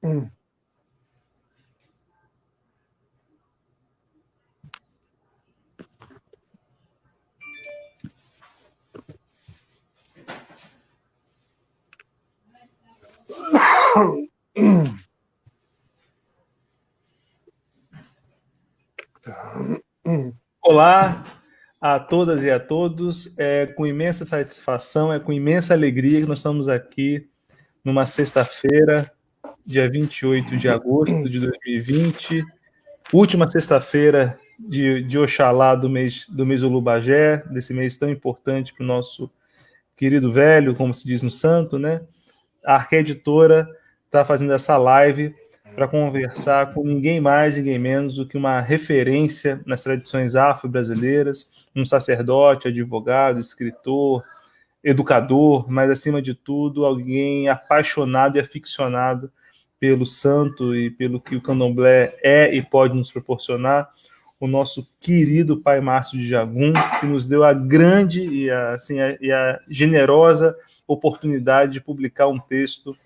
Hum. Olá a todas e a todos. É com imensa satisfação, é com imensa alegria que nós estamos aqui numa sexta-feira, dia 28 de agosto de 2020, última sexta-feira de Oxalá do mês Olubagé, desse mês tão importante para o nosso querido velho, como se diz no santo, né? A Arca Editora está fazendo essa live para conversar com ninguém mais, ninguém menos do que uma referência nas tradições afro-brasileiras, um sacerdote, advogado, escritor, educador, mas acima de tudo, alguém apaixonado e aficionado pelo santo e pelo que o candomblé é e pode nos proporcionar, o nosso querido Pai Márcio de Jagum, que nos deu a grande e a generosa oportunidade de publicar um texto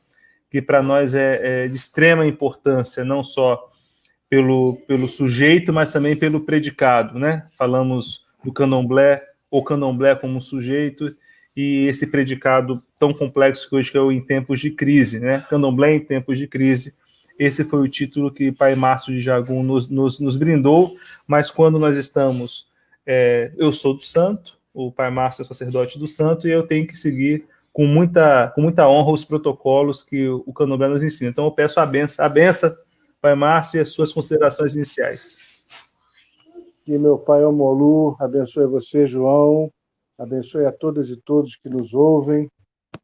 que para nós é de extrema importância, não só pelo sujeito, mas também pelo predicado, né? Falamos do candomblé, ou candomblé como sujeito, e esse predicado tão complexo que hoje é o Em Tempos de Crise, né? Candomblé em Tempos de Crise. Esse foi o título que Pai Márcio de Jagum nos brindou, mas quando nós estamos... eu sou do santo, o Pai Márcio é sacerdote do santo, e eu tenho que seguir com muita honra os protocolos que o candomblé nos ensina. Então eu peço a benção, Pai Márcio, e as suas considerações iniciais. Que meu Pai Omolu abençoe você, João, abençoe a todas e todos que nos ouvem,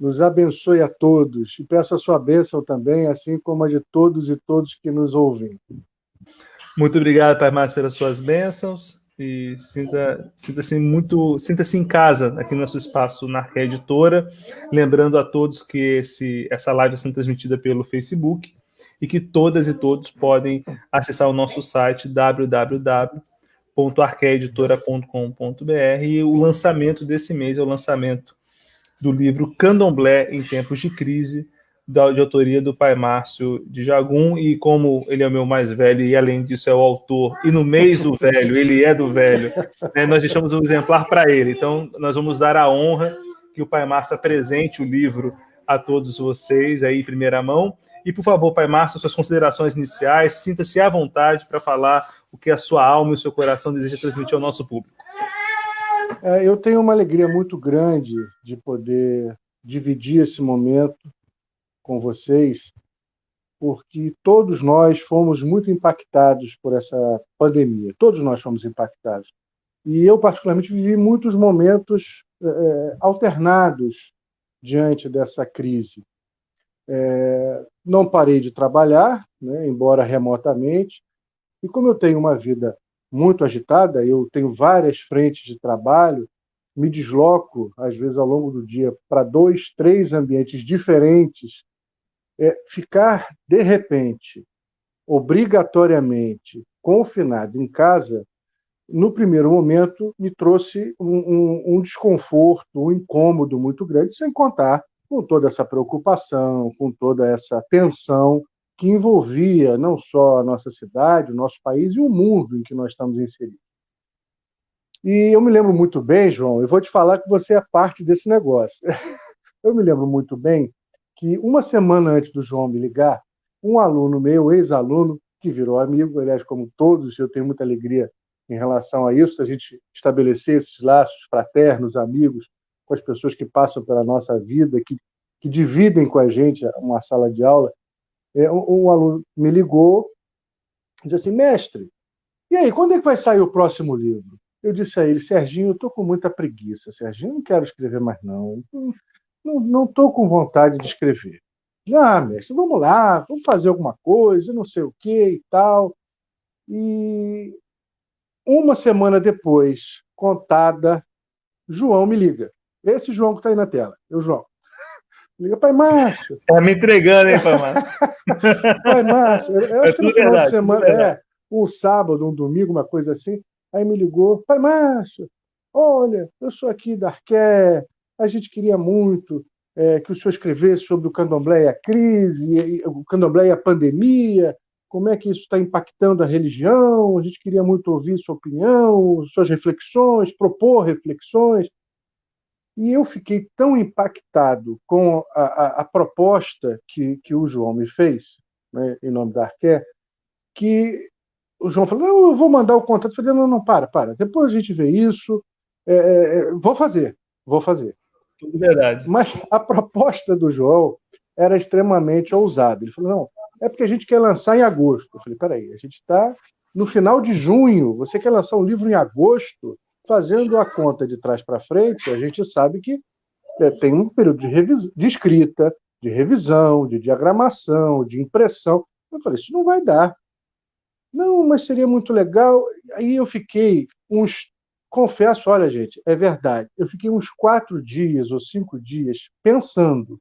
nos abençoe a todos, e peço a sua bênção também, assim como a de todos e todos que nos ouvem. Muito obrigado, Pai Márcio, pelas suas bênçãos, e sinta-se em casa aqui no nosso espaço na Arca Editora, lembrando a todos que essa live está sendo transmitida pelo Facebook e que todas e todos podem acessar o nosso site www.arcaeditora.com.br, e o lançamento desse mês é o lançamento do livro Candomblé em Tempos de Crise, de autoria do Pai Márcio de Jagum, e como ele é o meu mais velho e além disso é o autor, e no mês do velho, ele é do velho, né, nós deixamos um exemplar para ele, então nós vamos dar a honra que o Pai Márcio apresente o livro a todos vocês aí em primeira mão. E por favor, Pai Márcio, suas considerações iniciais, sinta-se à vontade para falar o que a sua alma e o seu coração desejam transmitir ao nosso público. Eu tenho uma alegria muito grande de poder dividir esse momento com vocês, porque todos nós fomos muito impactados por essa pandemia. Todos nós fomos impactados. E eu, particularmente, vivi muitos momentos alternados diante dessa crise. Não parei de trabalhar, né, embora remotamente, e como eu tenho uma vida muito agitada, eu tenho várias frentes de trabalho, me desloco, às vezes, ao longo do dia, para 2, 3 ambientes diferentes. Ficar, de repente, obrigatoriamente confinado em casa, no primeiro momento, me trouxe um desconforto, um incômodo muito grande, sem contar com toda essa preocupação, com toda essa tensão que envolvia não só a nossa cidade, o nosso país e o mundo em que nós estamos inseridos. E eu me lembro muito bem, João, eu vou te falar que você é parte desse negócio. Eu me lembro muito bem que uma semana antes do João me ligar, um aluno meu, ex-aluno, que virou amigo, aliás, como todos, eu tenho muita alegria em relação a isso, a gente estabelecer esses laços fraternos, amigos, com as pessoas que passam pela nossa vida, que dividem com a gente uma sala de aula. Um aluno me ligou e disse assim: mestre, e aí, quando é que vai sair o próximo livro? Eu disse a ele: Serginho, eu estou com muita preguiça, Serginho, eu não quero escrever mais não. Não estou com vontade de escrever. Ah, mestre, vamos lá, vamos fazer alguma coisa, não sei o que e tal. E uma semana depois, contada, João me liga. Esse João que está aí na tela. João. Liga, Pai Márcio. Tá me entregando, hein, Pai Márcio? Pai Márcio, eu acho que no final de semana, um sábado, um domingo, uma coisa assim. Aí me ligou: Pai Márcio, olha, eu sou aqui da Arqué, a gente queria muito que o senhor escrevesse sobre o candomblé e a crise, o candomblé e a pandemia, como é que isso está impactando a religião, a gente queria muito ouvir sua opinião, suas reflexões, propor reflexões. E eu fiquei tão impactado com a proposta que o João me fez, né, em nome da Arqué, que o João falou, não, eu vou mandar o contato. Eu falei, não, não, para. Depois a gente vê isso. Vou fazer. Tudo verdade. Mas a proposta do João era extremamente ousada. Ele falou, não, é porque a gente quer lançar em agosto. Eu falei, peraí, a gente está no final de junho, você quer lançar um livro em agosto? Fazendo a conta de trás para frente, a gente sabe que tem um período de escrita, de revisão, de diagramação, de impressão. Eu falei, isso não vai dar. Não, mas seria muito legal. Aí eu fiquei confesso, olha, gente, é verdade, eu fiquei uns 4 dias ou 5 dias pensando,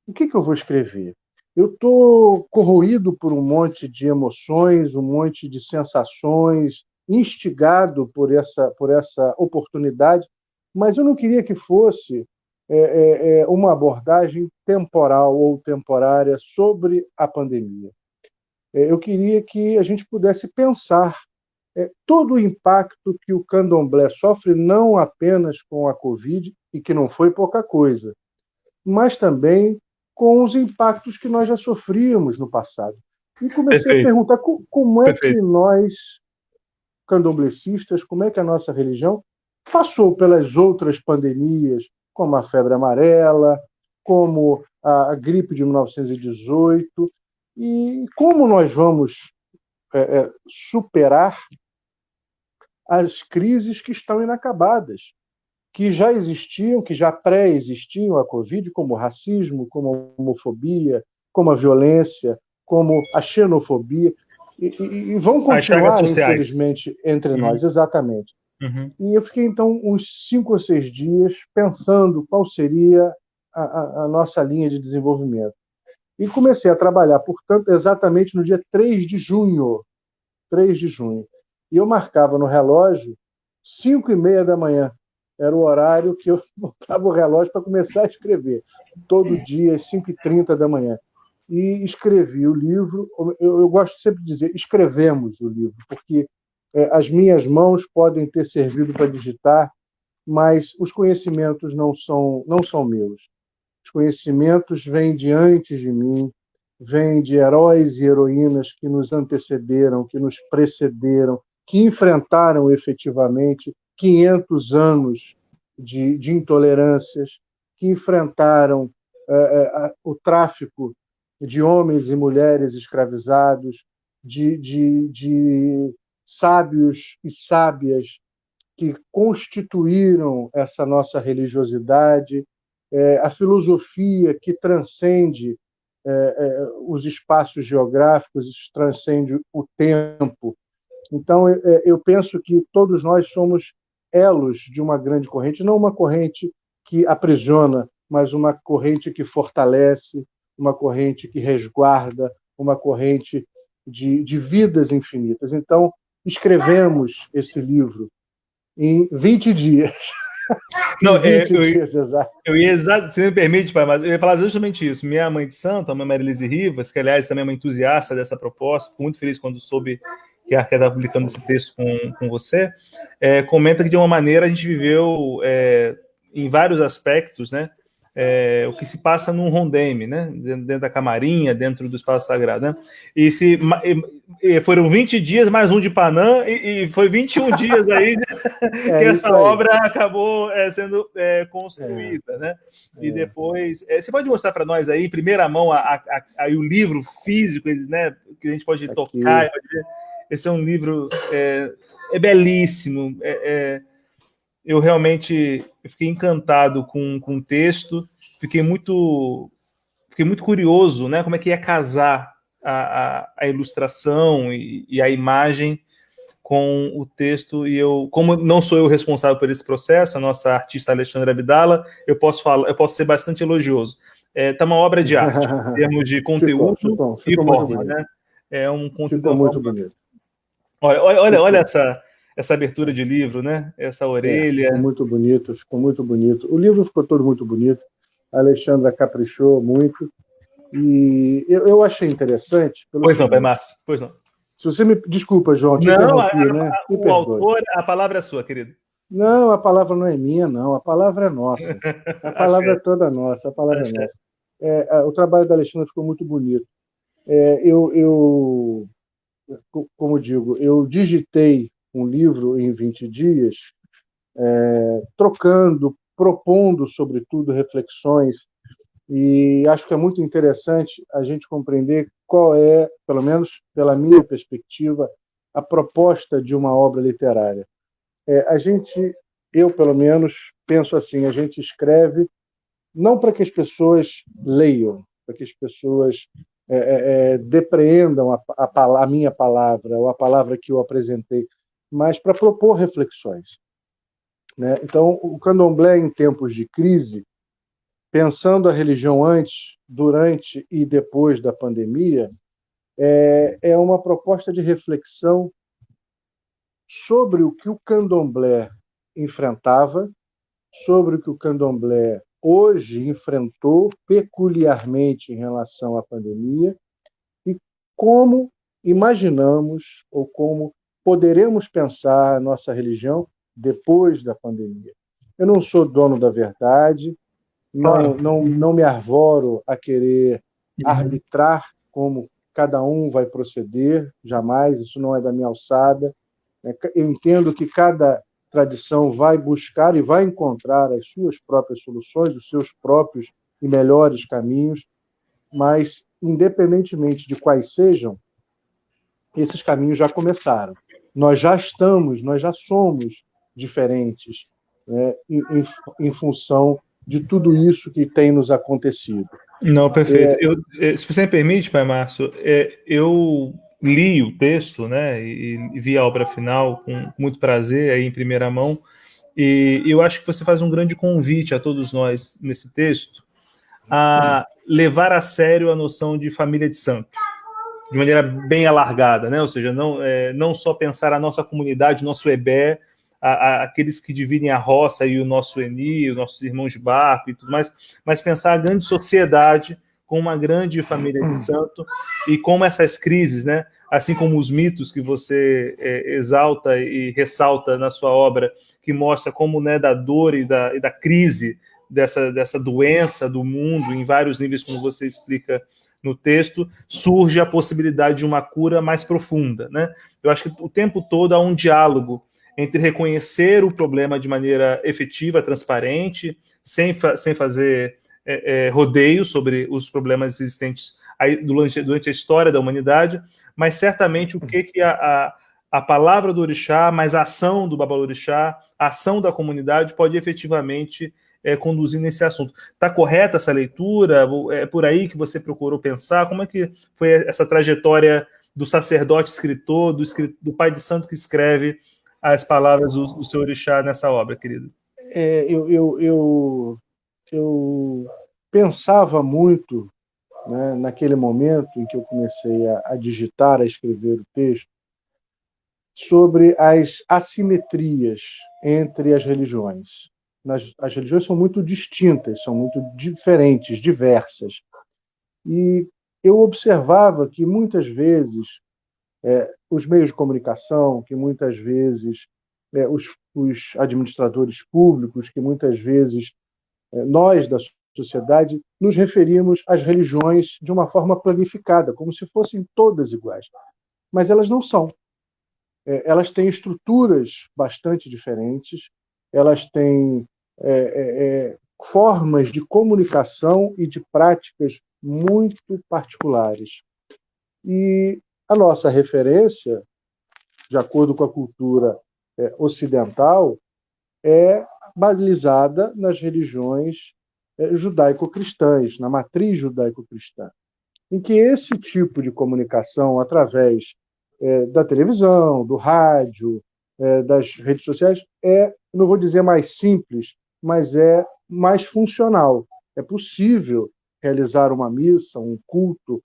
o que eu vou escrever? Eu estou corroído por um monte de emoções, um monte de sensações, instigado por essa oportunidade, mas eu não queria que fosse uma abordagem temporal ou temporária sobre a pandemia. Eu queria que a gente pudesse pensar todo o impacto que o candomblé sofre, não apenas com a Covid, e que não foi pouca coisa, mas também com os impactos que nós já sofríamos no passado. E comecei a perguntar como é que nós, candomblecistas, como é que a nossa religião passou pelas outras pandemias, como a febre amarela, como a gripe de 1918, e como nós vamos superar as crises que estão inacabadas, que já existiam, que já pré-existiam a Covid, como o racismo, como a homofobia, como a violência, como a xenofobia, e vão continuar, infelizmente, entre nós, exatamente. E eu fiquei, então, uns 5 ou 6 dias pensando qual seria a nossa linha de desenvolvimento. E comecei a trabalhar, portanto, exatamente no dia 3 de junho. 3 de junho. E eu marcava no relógio 5h30 da manhã. Era o horário que eu botava o relógio para começar a escrever. Todo dia, às 5h30 da manhã. E escrevi o livro. Eu gosto sempre de dizer, escrevemos o livro, porque as minhas mãos podem ter servido para digitar, mas os conhecimentos não são meus. Os conhecimentos vêm de antes de mim, vêm de heróis e heroínas que nos antecederam, que nos precederam, que enfrentaram efetivamente 500 anos de intolerâncias, que enfrentaram o tráfico de homens e mulheres escravizados, de sábios e sábias que constituíram essa nossa religiosidade, a filosofia que transcende os espaços geográficos, transcende o tempo. Então, eu penso que todos nós somos elos de uma grande corrente, não uma corrente que aprisiona, mas uma corrente que fortalece, uma corrente que resguarda, uma corrente de vidas infinitas. Então, escrevemos esse livro em 20 dias. Não, 20 dias, exato. Se me permite, pai, mas eu ia falar justamente isso. Minha mãe de santo, a mãe Marilise Rivas, que aliás também é uma entusiasta dessa proposta, fico muito feliz quando soube que a Arqué estava publicando esse texto com você, comenta que de uma maneira a gente viveu em vários aspectos, né? O que se passa num rondeme, né? Dentro da camarinha, dentro do espaço sagrado, né? Foram 20 dias mais um de Panã e foi 21 dias aí que essa obra acabou sendo construída, né? E depois, você pode mostrar para nós aí, em primeira mão, aí o livro físico, né? Que a gente pode tocar. Esse é um livro belíssimo. Eu realmente fiquei encantado com o texto, fiquei muito curioso, né, como é que ia casar a ilustração e a imagem com o texto, e como não sou eu responsável por esse processo, a nossa artista Alexandra Abdala, eu posso ser bastante elogioso. Tá uma obra de arte, em termos de conteúdo ficou e forma, né? É um conteúdo. Ficou muito bonito. Olha essa abertura de livro, né? Essa orelha. Ficou muito bonito. O livro ficou todo muito bonito. A Alexandra caprichou muito. E eu achei interessante pelo Pois não, Pai seguinte. Márcio, pois não. Se você me... Desculpa, João, te Não, interrompi, né? Me o perdoe. autor, a palavra é sua, querido. Não, a palavra não é minha, não. A palavra é nossa. A palavra é Axé, toda nossa. A palavra é axé. nossa. O trabalho da Alexandra ficou muito bonito. Eu, como digo, eu digitei um livro em 20 dias, trocando, propondo, sobretudo, reflexões, e acho que é muito interessante a gente compreender qual é, pelo menos pela minha perspectiva, a proposta de uma obra literária. Eu pelo menos penso assim, a gente escreve não para que as pessoas leiam, para que as pessoas depreendam a minha palavra ou a palavra que eu apresentei, mas para propor reflexões, né? Então, o candomblé em tempos de crise, pensando a religião antes, durante e depois da pandemia, é uma proposta de reflexão sobre o que o candomblé enfrentava, sobre o que o candomblé hoje enfrentou peculiarmente em relação à pandemia e como imaginamos ou como poderemos pensar a nossa religião depois da pandemia. Eu não sou dono da verdade, Claro. não me arvoro a querer Uhum. arbitrar como cada um vai proceder, jamais, isso não é da minha alçada. Eu entendo que cada tradição vai buscar e vai encontrar as suas próprias soluções, os seus próprios e melhores caminhos, mas, independentemente de quais sejam, esses caminhos já começaram. Nós já somos diferentes, né, em função de tudo isso que tem nos acontecido. Não, perfeito. Se você me permite, Pai Márcio, eu li o texto, né, e vi a obra final com muito prazer aí em primeira mão, e eu acho que você faz um grande convite a todos nós nesse texto a levar a sério a noção de família de santo, de maneira bem alargada, né? Ou seja, não só pensar a nossa comunidade, o nosso EBE, aqueles que dividem a roça e o nosso ENI, os nossos irmãos de barco e tudo mais, mas pensar a grande sociedade com uma grande família de santo e como essas crises, né? Assim como os mitos que você exalta e ressalta na sua obra, que mostra como, né, da dor e da crise dessa doença do mundo em vários níveis, como você explica no texto, surge a possibilidade de uma cura mais profunda, né? Eu acho que o tempo todo há um diálogo entre reconhecer o problema de maneira efetiva, transparente, sem fazer rodeios sobre os problemas existentes aí durante a história da humanidade, mas certamente o que a palavra do orixá, mais a ação do babalorixá, a ação da comunidade pode efetivamente conduzir nesse assunto. Está correta essa leitura? É por aí que você procurou pensar? Como é que foi essa trajetória do sacerdote escritor, do pai de santo que escreve as palavras do seu orixá nessa obra, querido? Eu pensava muito, né, naquele momento em que eu comecei a digitar, a escrever o texto, sobre as assimetrias entre as religiões. As religiões são muito distintas, são muito diferentes, diversas. E eu observava que muitas vezes os meios de comunicação, que muitas vezes os administradores públicos, que muitas vezes nós da sociedade nos referimos às religiões de uma forma planificada, como se fossem todas iguais. Mas elas não são. Elas têm estruturas bastante diferentes, elas têm formas de comunicação e de práticas muito particulares. E a nossa referência, de acordo com a cultura ocidental, é balizada nas religiões judaico-cristãs, na matriz judaico-cristã, em que esse tipo de comunicação, através da televisão, do rádio, das redes sociais, não vou dizer mais simples, mas é mais funcional. É possível realizar uma missa, um culto,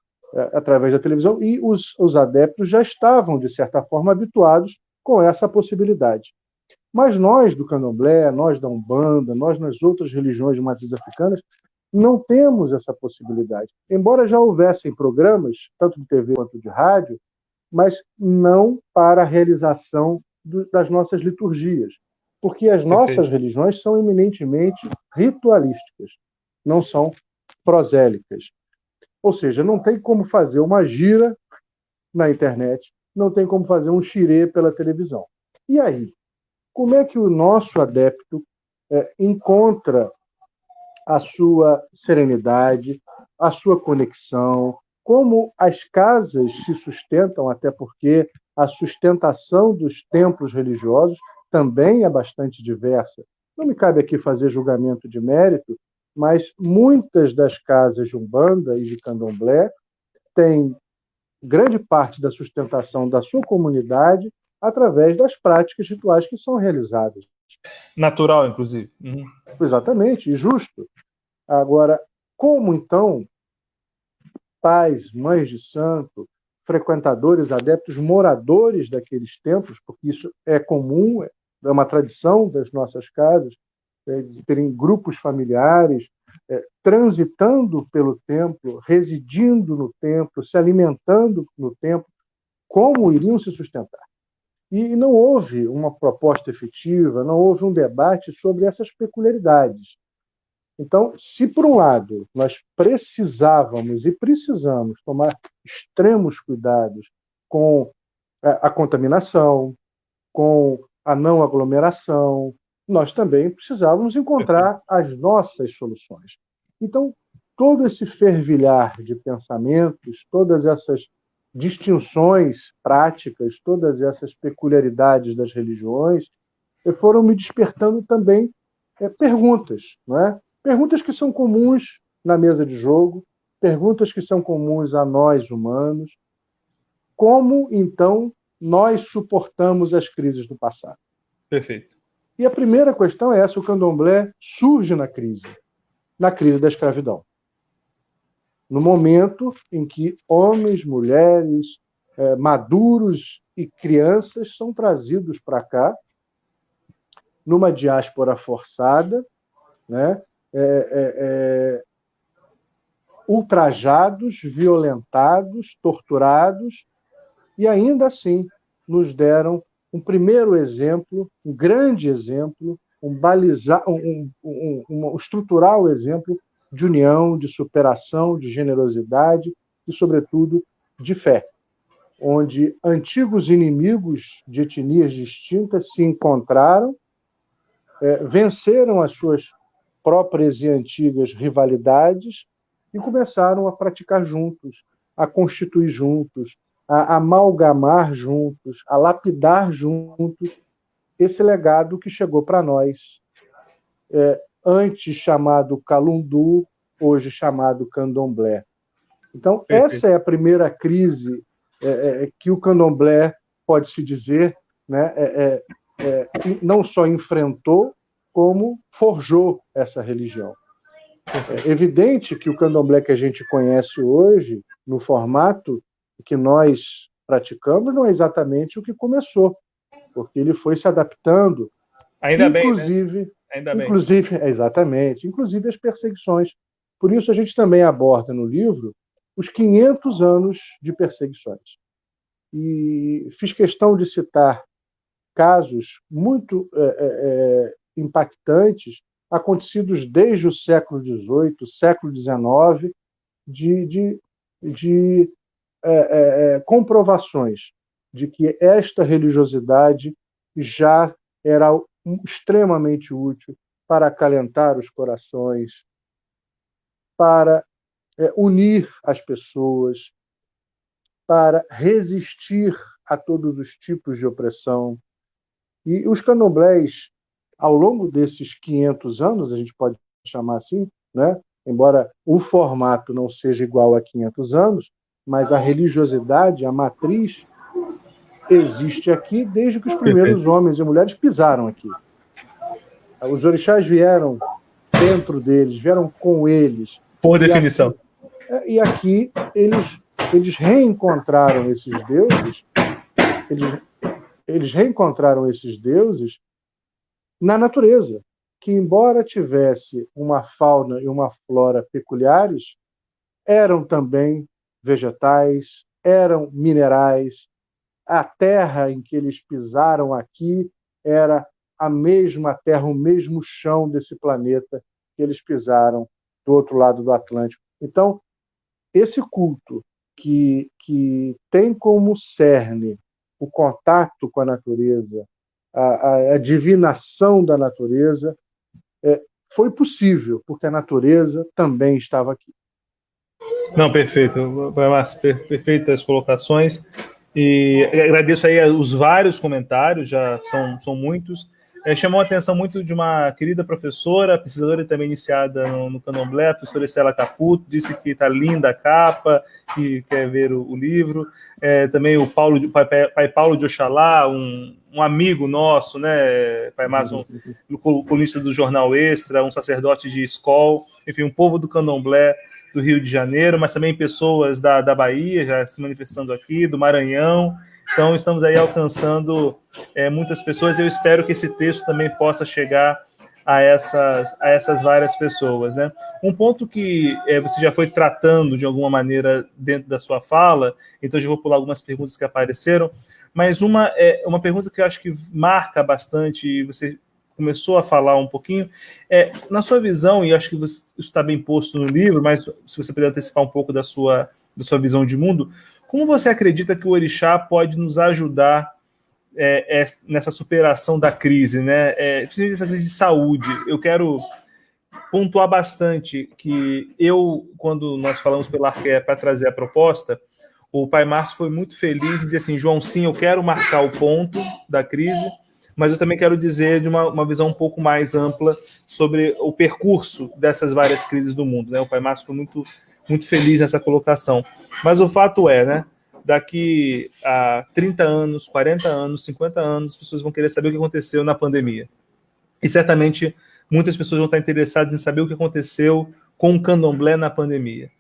através da televisão, e os adeptos já estavam, de certa forma, habituados com essa possibilidade. Mas nós do candomblé, nós da Umbanda, nós nas outras religiões de matriz africanas, não temos essa possibilidade. Embora já houvessem programas, tanto de TV quanto de rádio, mas não para a realização das nossas liturgias. Porque as nossas religiões são eminentemente ritualísticas, não são prosélicas. Ou seja, não tem como fazer uma gira na internet, não tem como fazer um xirê pela televisão. E aí? Como é que o nosso adepto encontra a sua serenidade, a sua conexão, como as casas se sustentam, até porque a sustentação dos templos religiosos também é bastante diversa. Não me cabe aqui fazer julgamento de mérito, mas muitas das casas de Umbanda e de Candomblé têm grande parte da sustentação da sua comunidade através das práticas rituais que são realizadas. Natural, inclusive. Uhum. Exatamente, e justo. Agora, como então pais, mães de santo, frequentadores, adeptos, moradores daqueles templos, porque isso é comum, é uma tradição das nossas casas, de terem grupos familiares, transitando pelo templo, residindo no templo, se alimentando no templo, como iriam se sustentar? E não houve uma proposta efetiva, não houve um debate sobre essas peculiaridades. Então, se por um lado nós precisávamos e precisamos tomar extremos cuidados com a contaminação, com a não aglomeração, nós também precisávamos encontrar as nossas soluções. Então, todo esse fervilhar de pensamentos, todas essas distinções práticas, todas essas peculiaridades das religiões, foram me despertando também perguntas, não é? Perguntas que são comuns na mesa de jogo, perguntas que são comuns a nós humanos. Como, então, nós suportamos as crises do passado? Perfeito. E a primeira questão é essa: o candomblé surge na crise da escravidão. No momento em que homens, mulheres, maduros e crianças são trazidos para cá, numa diáspora forçada, né? Ultrajados, violentados, torturados, e ainda assim nos deram um primeiro exemplo, um grande exemplo, um estrutural exemplo de união, de superação, de generosidade e, sobretudo, de fé, onde antigos inimigos de etnias distintas se encontraram, venceram as suas próprias e antigas rivalidades e começaram a praticar juntos, a constituir juntos, a amalgamar juntos, a lapidar juntos esse legado que chegou para nós, antes chamado Calundu, hoje chamado Candomblé. Então, essa é a primeira crise que o Candomblé, pode-se dizer, né, não só enfrentou, como forjou essa religião. É evidente que o candomblé que a gente conhece hoje, no formato que nós praticamos, não é exatamente o que começou, porque ele foi se adaptando. Ainda inclusive, bem, né? Ainda inclusive, bem. Exatamente, inclusive as perseguições. Por isso a gente também aborda no livro os 500 anos de perseguições. E fiz questão de citar casos muito impactantes, acontecidos desde o século XVIII, século XIX, de comprovações de que esta religiosidade já era extremamente útil para acalentar os corações, para unir as pessoas, para resistir a todos os tipos de opressão. E os candomblés, ao longo desses 500 anos, a gente pode chamar assim, né? Embora o formato não seja igual a 500 anos, mas a religiosidade, a matriz, existe aqui desde que os primeiros homens e mulheres pisaram aqui. Os orixás vieram dentro deles, vieram com eles. Por definição. E aqui eles reencontraram esses deuses, eles reencontraram esses deuses na natureza. que, embora tivesse uma fauna e uma flora peculiares, eram também vegetais, eram minerais. A terra em que eles pisaram aqui era a mesma terra, o mesmo chão desse planeta que eles pisaram do outro lado do Atlântico. Então, esse culto que tem como cerne o contato com a natureza, a divinação da natureza, foi possível, porque a natureza também estava aqui. Não, perfeito. Márcio, perfeitas colocações. E agradeço aí os vários comentários, já são muitos. Chamou a atenção muito de uma querida professora, pesquisadora também iniciada no Candomblé, a professora Estela Caputo, disse que está linda a capa, que quer ver o livro. Também o pai Paulo de Oxalá, um amigo nosso, né, Pai Márcio, colunista do Jornal Extra, um sacerdote de escola, enfim, um povo do Candomblé do Rio de Janeiro, mas também pessoas da Bahia já se manifestando aqui, do Maranhão. Então, estamos aí alcançando muitas pessoas e eu espero que esse texto também possa chegar a essas várias pessoas, né? Um ponto que você já foi tratando de alguma maneira dentro da sua fala, então eu já vou pular algumas perguntas que apareceram, mas uma pergunta que eu acho que marca bastante, e você começou a falar um pouquinho, na sua visão, e acho que isso está bem posto no livro, mas se você puder antecipar um pouco da sua visão de mundo, como você acredita que o orixá pode nos ajudar nessa superação da crise, né? Principalmente essa crise de saúde? Eu quero pontuar bastante que quando nós falamos pela Arqué para trazer a proposta, o Pai Márcio foi muito feliz em dizer assim, João, sim, eu quero marcar o ponto da crise, mas eu também quero dizer de uma visão um pouco mais ampla sobre o percurso dessas várias crises do mundo, né? O Pai Márcio foi muito, muito feliz nessa colocação. Mas o fato né? Daqui a 30 anos, 40 anos, 50 anos, as pessoas vão querer saber o que aconteceu na pandemia. E certamente muitas pessoas vão estar interessadas em saber o que aconteceu com o candomblé na pandemia.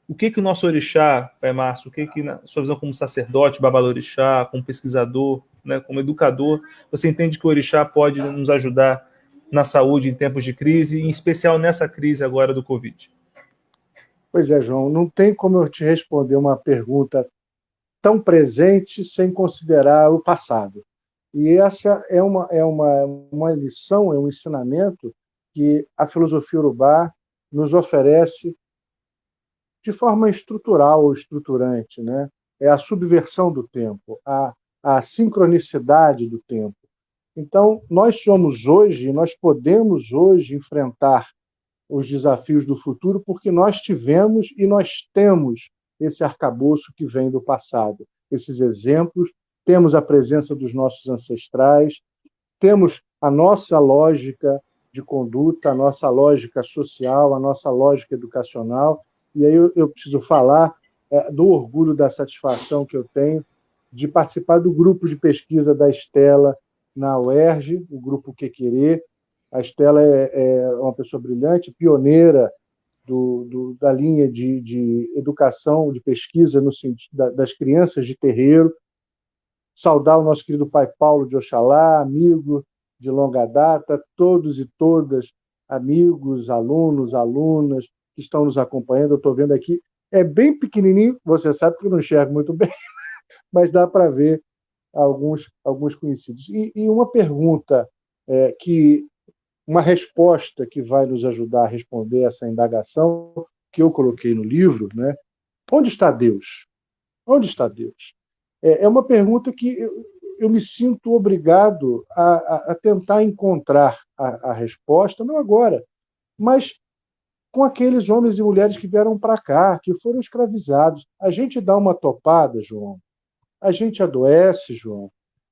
O que o nosso orixá, Pai Márcio, na sua visão como sacerdote, babalorixá, como pesquisador, né, como educador, você entende que o orixá pode nos ajudar na saúde em tempos de crise, em especial nessa crise agora do Covid? Pois é, João, não tem como eu te responder uma pergunta tão presente sem considerar o passado. E essa é uma lição, é um ensinamento que a filosofia urubá nos oferece de forma estrutural ou estruturante, né? É a subversão do tempo, a sincronicidade do tempo. Então, nós somos hoje, nós podemos hoje enfrentar os desafios do futuro porque nós tivemos e nós temos esse arcabouço que vem do passado, esses exemplos, temos a presença dos nossos ancestrais, temos a nossa lógica de conduta, a nossa lógica social, a nossa lógica educacional, e aí eu preciso falar do orgulho, da satisfação que eu tenho de participar do grupo de pesquisa da Estela na UERJ, o grupo Quequerê. A Estela é uma pessoa brilhante, pioneira da linha de educação, de pesquisa no sentido das crianças de terreiro. Saudar o nosso querido pai Paulo de Oxalá, amigo de longa data, todos e todas, amigos, alunos, alunas que estão nos acompanhando. Eu estou vendo aqui, é bem pequenininho, você sabe que eu não enxergo muito bem, mas dá para ver alguns conhecidos. E uma pergunta uma resposta que vai nos ajudar a responder essa indagação que eu coloquei no livro, né? Onde está Deus? Onde está Deus? É uma pergunta que eu me sinto obrigado a tentar encontrar a resposta, não agora, mas com aqueles homens e mulheres que vieram para cá, que foram escravizados. A gente dá uma topada, João, a gente adoece, João,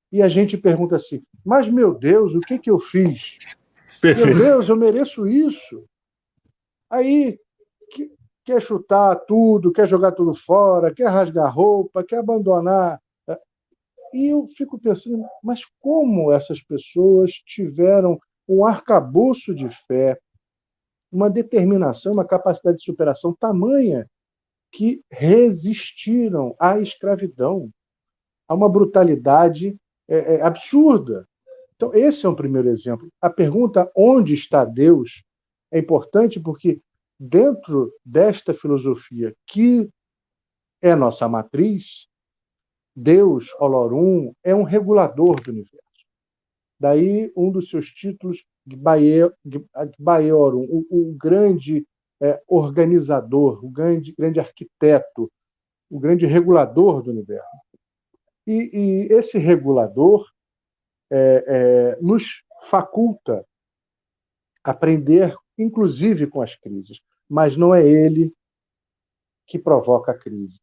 e a gente pergunta assim, mas, meu Deus, o que eu fiz? Perfeito. Meu Deus, eu mereço isso. Aí quer chutar tudo, quer jogar tudo fora, quer rasgar roupa, quer abandonar. E eu fico pensando, mas como essas pessoas tiveram um arcabouço de fé, uma determinação, uma capacidade de superação tamanha que resistiram à escravidão, a uma brutalidade absurda. Então, esse é um primeiro exemplo. A pergunta onde está Deus é importante porque, dentro desta filosofia que é nossa matriz, Deus, Olorum, é um regulador do universo. Daí um dos seus títulos, Gbaeorum, o grande organizador, o grande arquiteto, o grande regulador do universo. E esse regulador nos faculta aprender, inclusive com as crises, mas não é ele que provoca a crise.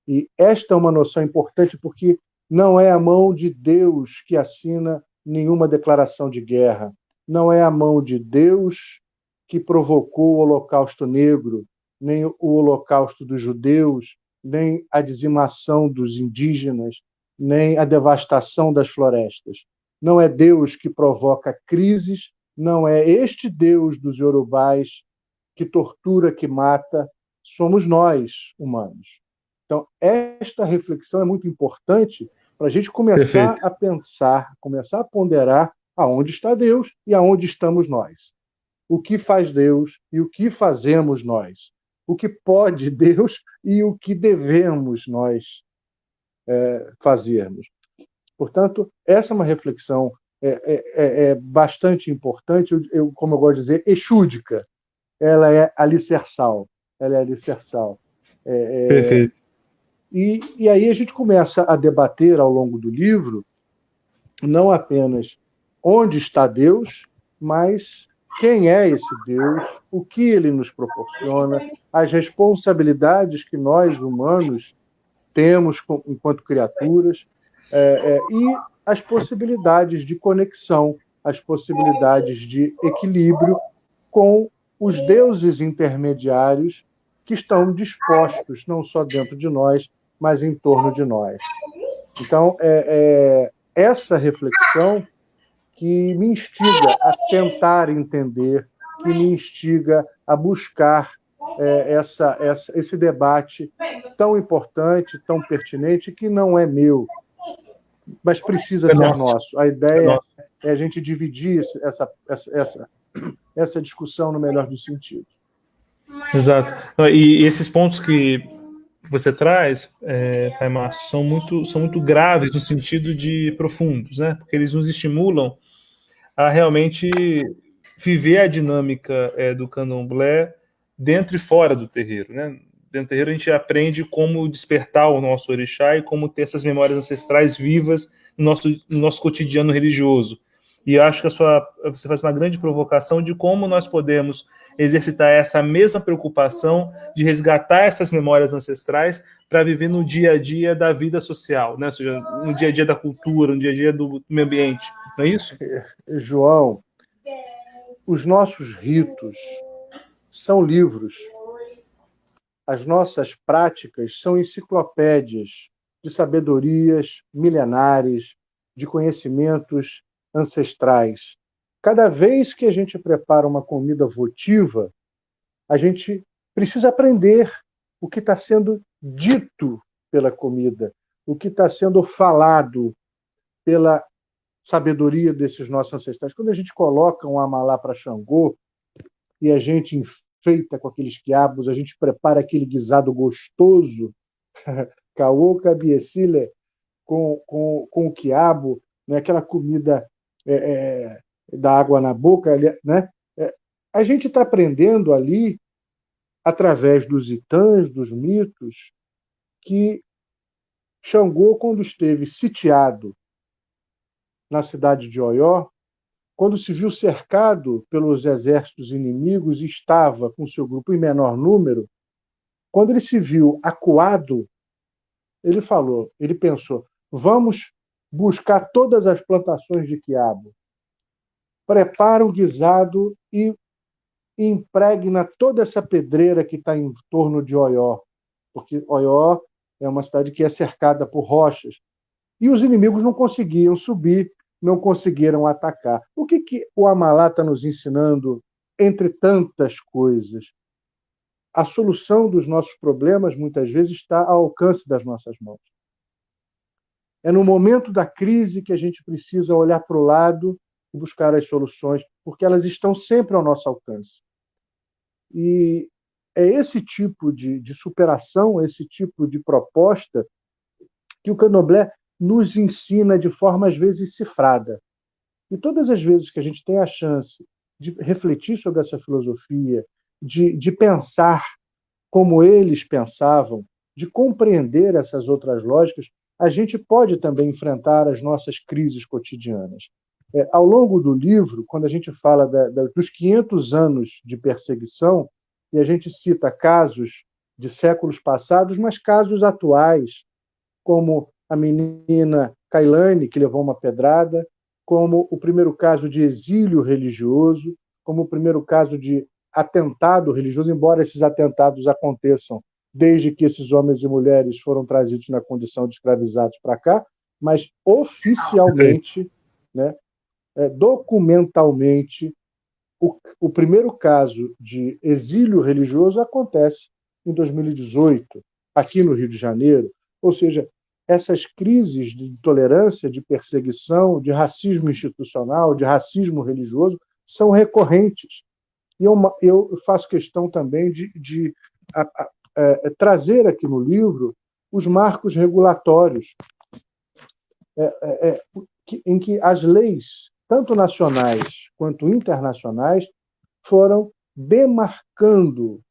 E esta é uma noção importante porque não é a mão de Deus que assina nenhuma declaração de guerra, não é a mão de Deus que provocou o Holocausto Negro, nem o Holocausto dos judeus, nem a dizimação dos indígenas, nem a devastação das florestas. Não é Deus que provoca crises, não é este Deus dos iorubás que tortura, que mata, somos nós, humanos. Então, esta reflexão é muito importante para a gente começar Perfeito. a pensar, começar a ponderar aonde está Deus e aonde estamos nós. O que faz Deus e o que fazemos nós. O que pode Deus e o que devemos nós fazermos. Portanto, essa é uma reflexão bastante importante, como eu gosto de dizer, exúdica. Ela é alicerçal. Ela é alicerçal. Perfeito. E aí a gente começa a debater ao longo do livro não apenas onde está Deus, mas quem é esse Deus, o que ele nos proporciona, as responsabilidades que nós, humanos, temos enquanto criaturas, e as possibilidades de conexão, as possibilidades de equilíbrio com os deuses intermediários que estão dispostos, não só dentro de nós, mas em torno de nós. Então, essa reflexão que me instiga a tentar entender, que me instiga a buscar esse debate tão importante, tão pertinente, que não é meu, mas precisa ser nosso. A ideia é a gente dividir essa discussão no melhor dos sentidos. Exato. E esses pontos que você traz, Caio Márcio, são muito graves no sentido de profundos, né? Porque eles nos estimulam a realmente viver a dinâmica do candomblé dentro e fora do terreiro, né? Dentro do terreiro a gente aprende como despertar o nosso orixá e como ter essas memórias ancestrais vivas no nosso cotidiano religioso. E eu acho que você faz uma grande provocação de como nós podemos exercitar essa mesma preocupação de resgatar essas memórias ancestrais para viver no dia a dia da vida social, né? Ou seja, no dia a dia da cultura, no dia a dia do meio ambiente. Não é isso? João, os nossos ritos são livros. As nossas práticas são enciclopédias de sabedorias milenares, de conhecimentos ancestrais. Cada vez que a gente prepara uma comida votiva, a gente precisa aprender o que está sendo dito pela comida, o que está sendo falado pela sabedoria desses nossos ancestrais. Quando a gente coloca um amalá para Xangô e a gente enfeita com aqueles quiabos, a gente prepara aquele guisado gostoso, caô, cabiecile, com o quiabo, né? Aquela comida da água na boca, né? A gente está aprendendo ali, através dos itãs, dos mitos, que Xangô, quando esteve sitiado na cidade de Oió, quando se viu cercado pelos exércitos inimigos, estava com seu grupo em menor número, quando ele se viu acuado, ele pensou, vamos buscar todas as plantações de quiabo, prepara o guisado e impregna toda essa pedreira que está em torno de Oió, porque Oió é uma cidade que é cercada por rochas, e os inimigos não conseguiam subir, não conseguiram atacar. O que o Amalá está nos ensinando, entre tantas coisas? A solução dos nossos problemas, muitas vezes, está ao alcance das nossas mãos. É no momento da crise que a gente precisa olhar para o lado e buscar as soluções, porque elas estão sempre ao nosso alcance. E é esse tipo de superação, esse tipo de proposta que o Candomblé nos ensina de forma, às vezes, cifrada. E todas as vezes que a gente tem a chance de refletir sobre essa filosofia, de pensar como eles pensavam, de compreender essas outras lógicas, a gente pode também enfrentar as nossas crises cotidianas. Ao longo do livro, quando a gente fala dos 500 anos de perseguição, e a gente cita casos de séculos passados, mas casos atuais, como a menina Kailane, que levou uma pedrada, como o primeiro caso de exílio religioso, como o primeiro caso de atentado religioso, embora esses atentados aconteçam desde que esses homens e mulheres foram trazidos na condição de escravizados para cá, mas oficialmente, né, documentalmente, o primeiro caso de exílio religioso acontece em 2018, aqui no Rio de Janeiro. Ou seja, essas crises de intolerância, de perseguição, de racismo institucional, de racismo religioso, são recorrentes. E eu faço questão também de trazer aqui no livro os marcos regulatórios, em que as leis, tanto nacionais quanto internacionais, foram demarcando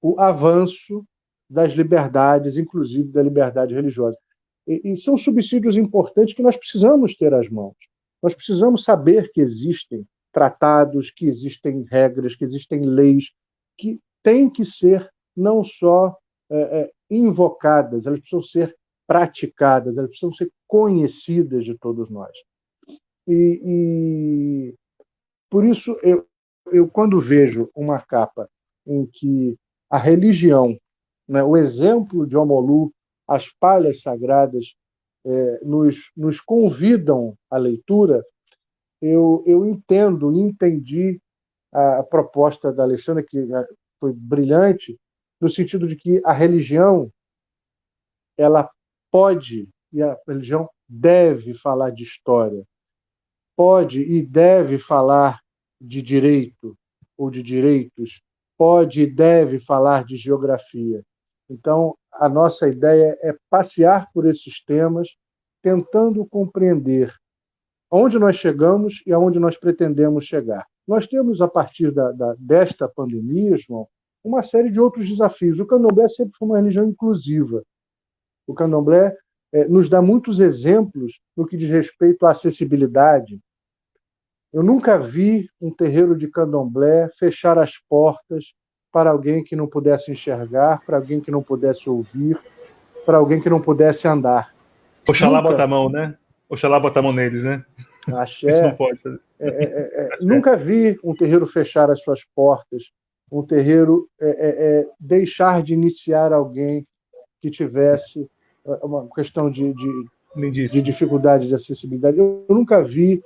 o avanço das liberdades, inclusive da liberdade religiosa. E são subsídios importantes que nós precisamos ter às mãos. Nós precisamos saber que existem tratados, que existem regras, que existem leis, que têm que ser não só invocadas, elas precisam ser praticadas, elas precisam ser conhecidas de todos nós. E por isso, eu quando vejo uma capa em que a religião, né, o exemplo de Omolu, as palhas sagradas, nos convidam à leitura, eu entendo e entendi a proposta da Alexandra, que foi brilhante, no sentido de que a religião ela pode, e a religião deve falar de história, pode e deve falar de direito ou de direitos, pode e deve falar de geografia. Então, a nossa ideia é passear por esses temas, tentando compreender onde nós chegamos e aonde nós pretendemos chegar. Nós temos, a partir desta pandemia, João, uma série de outros desafios. O Candomblé sempre foi uma religião inclusiva. O Candomblé nos dá muitos exemplos no que diz respeito à acessibilidade. Eu nunca vi um terreiro de Candomblé fechar as portas para alguém que não pudesse enxergar, para alguém que não pudesse ouvir, para alguém que não pudesse andar. Oxalá bota a mão, né? Oxalá bota a mão neles, né? Axé. Isso não pode. Nunca vi um terreiro fechar as suas portas, um terreiro deixar de iniciar alguém que tivesse uma questão de dificuldade de acessibilidade. Eu nunca vi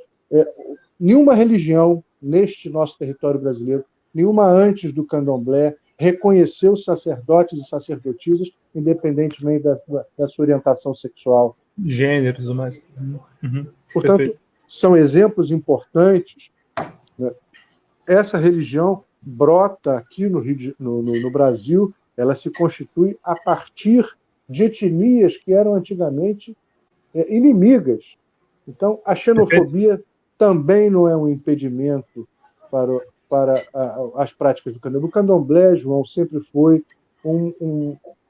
nenhuma religião neste nosso território brasileiro, nenhuma antes do Candomblé, reconheceu sacerdotes e sacerdotisas, independentemente da sua orientação sexual. Gênero e tudo mais. Uhum. Portanto, perfeito. São exemplos importantes. Né? Essa religião brota aqui no Brasil, ela se constitui a partir de etnias que eram antigamente inimigas. Então, a xenofobia também não é um impedimento para as práticas do candomblé. O candomblé, João, sempre foi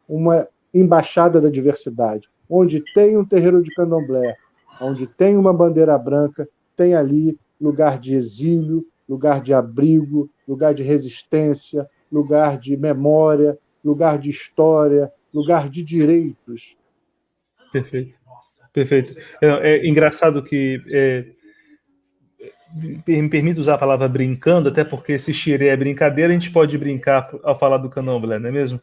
uma embaixada da diversidade. Onde tem um terreiro de candomblé, onde tem uma bandeira branca, tem ali lugar de exílio, lugar de abrigo, lugar de resistência, lugar de memória, lugar de história, lugar de direitos. Perfeito. Perfeito. É engraçado que me permite usar a palavra brincando, até porque se xirê é brincadeira, a gente pode brincar ao falar do candomblé, não é mesmo?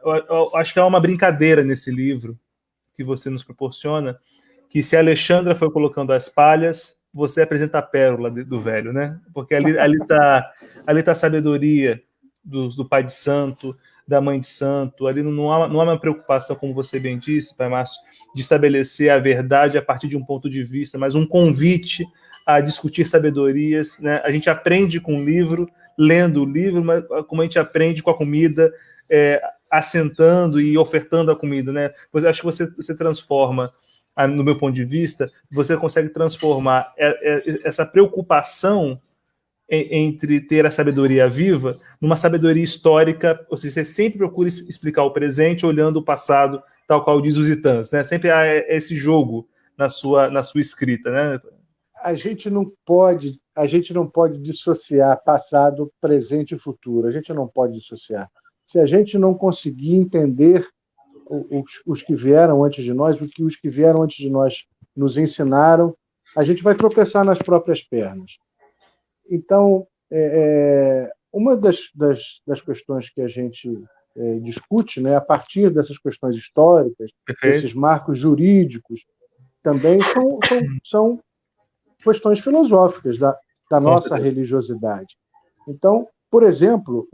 Eu acho que há uma brincadeira nesse livro que você nos proporciona, que se a Alexandra foi colocando as palhas, você apresenta a pérola do velho, né? Porque ali tá a sabedoria do pai de santo, da Mãe de Santo. Ali não há uma preocupação, como você bem disse, Pai Márcio, de estabelecer a verdade a partir de um ponto de vista, mas um convite a discutir sabedorias, né? A gente aprende com o livro, lendo o livro, mas como a gente aprende com a comida, assentando e ofertando a comida, né? Eu acho que você transforma, no meu ponto de vista, você consegue transformar essa preocupação entre ter a sabedoria viva numa sabedoria histórica, ou seja, você sempre procura explicar o presente olhando o passado, tal qual diz os Itãs, né? Sempre há esse jogo na sua escrita, né? A gente não pode dissociar passado, presente e futuro. A gente não pode dissociar. Se a gente não conseguir entender os que vieram antes de nós, o que os que vieram antes de nós nos ensinaram, a gente vai tropeçar nas próprias pernas. Então, uma das questões que a gente discute, né, a partir dessas questões históricas, desses marcos jurídicos, também são questões filosóficas da nossa religiosidade. Então, por exemplo,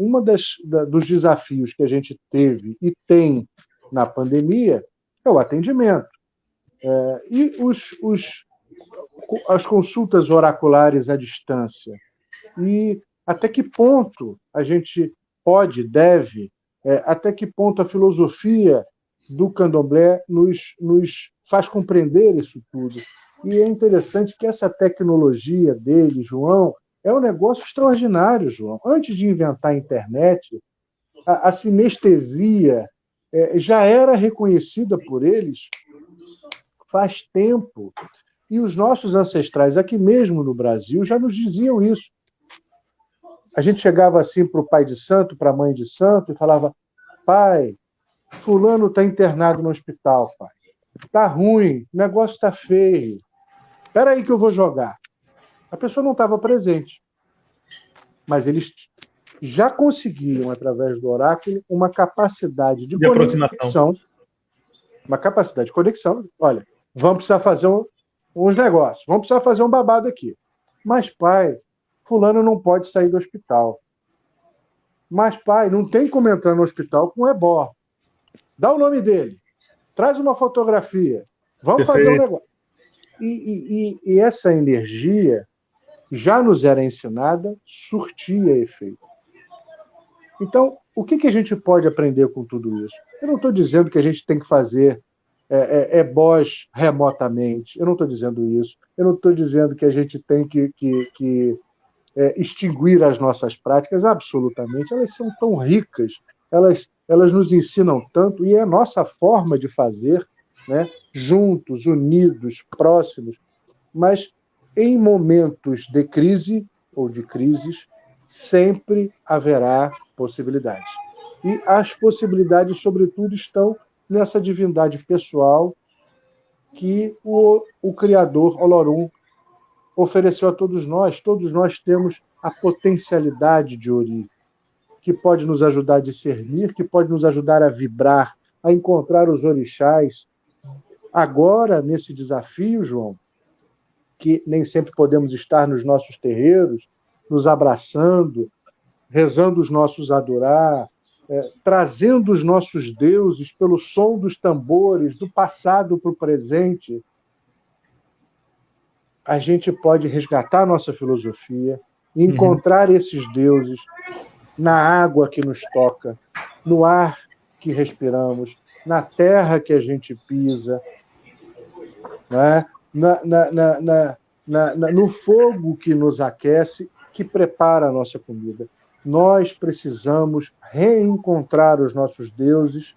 dos desafios que a gente teve e tem na pandemia é o atendimento. E as consultas oraculares à distância. E até que ponto a gente deve, até que ponto a filosofia do candomblé nos faz compreender isso tudo. E é interessante que essa tecnologia dele, João, é um negócio extraordinário, João. Antes de inventar a internet, a sinestesia já era reconhecida por eles faz tempo. E os nossos ancestrais, aqui mesmo no Brasil, já nos diziam isso. A gente chegava assim para o pai de santo, para a mãe de santo, e falava: pai, fulano está internado no hospital, pai. Está ruim, o negócio está feio. Espera aí que eu vou jogar. A pessoa não estava presente. Mas eles já conseguiam, através do oráculo, uma capacidade de conexão. Uma capacidade de conexão. Olha, vamos precisar fazer uns negócios. Vamos precisar fazer um babado aqui. Mas, pai, fulano não pode sair do hospital. Mas, pai, não tem como entrar no hospital com ebó. Dá o nome dele. Traz uma fotografia. Vamos fazer um negócio. E essa energia já nos era ensinada, surtia efeito. Então, o que a gente pode aprender com tudo isso? Eu não estou dizendo que a gente tem que fazer ebós remotamente. Eu não estou dizendo isso. Eu não estou dizendo que a gente tem que extinguir as nossas práticas. Absolutamente. Elas são tão ricas, elas nos ensinam tanto, e é a nossa forma de fazer, né? Juntos, unidos, próximos. Mas, em momentos de crise ou de crises, sempre haverá possibilidades. E as possibilidades, sobretudo, estão nessa divindade pessoal que o Criador, Olorum, ofereceu a todos nós. Todos nós temos a potencialidade de Ori, que pode nos ajudar a discernir, que pode nos ajudar a vibrar, a encontrar os orixás. Agora, nesse desafio, João, que nem sempre podemos estar nos nossos terreiros, nos abraçando, rezando os nossos adorá, trazendo os nossos deuses pelo som dos tambores, do passado para o presente, a gente pode resgatar a nossa filosofia e encontrar esses deuses na água que nos toca, no ar que respiramos, na terra que a gente pisa, né? No fogo que nos aquece, que prepara a nossa comida. Nós precisamos reencontrar os nossos deuses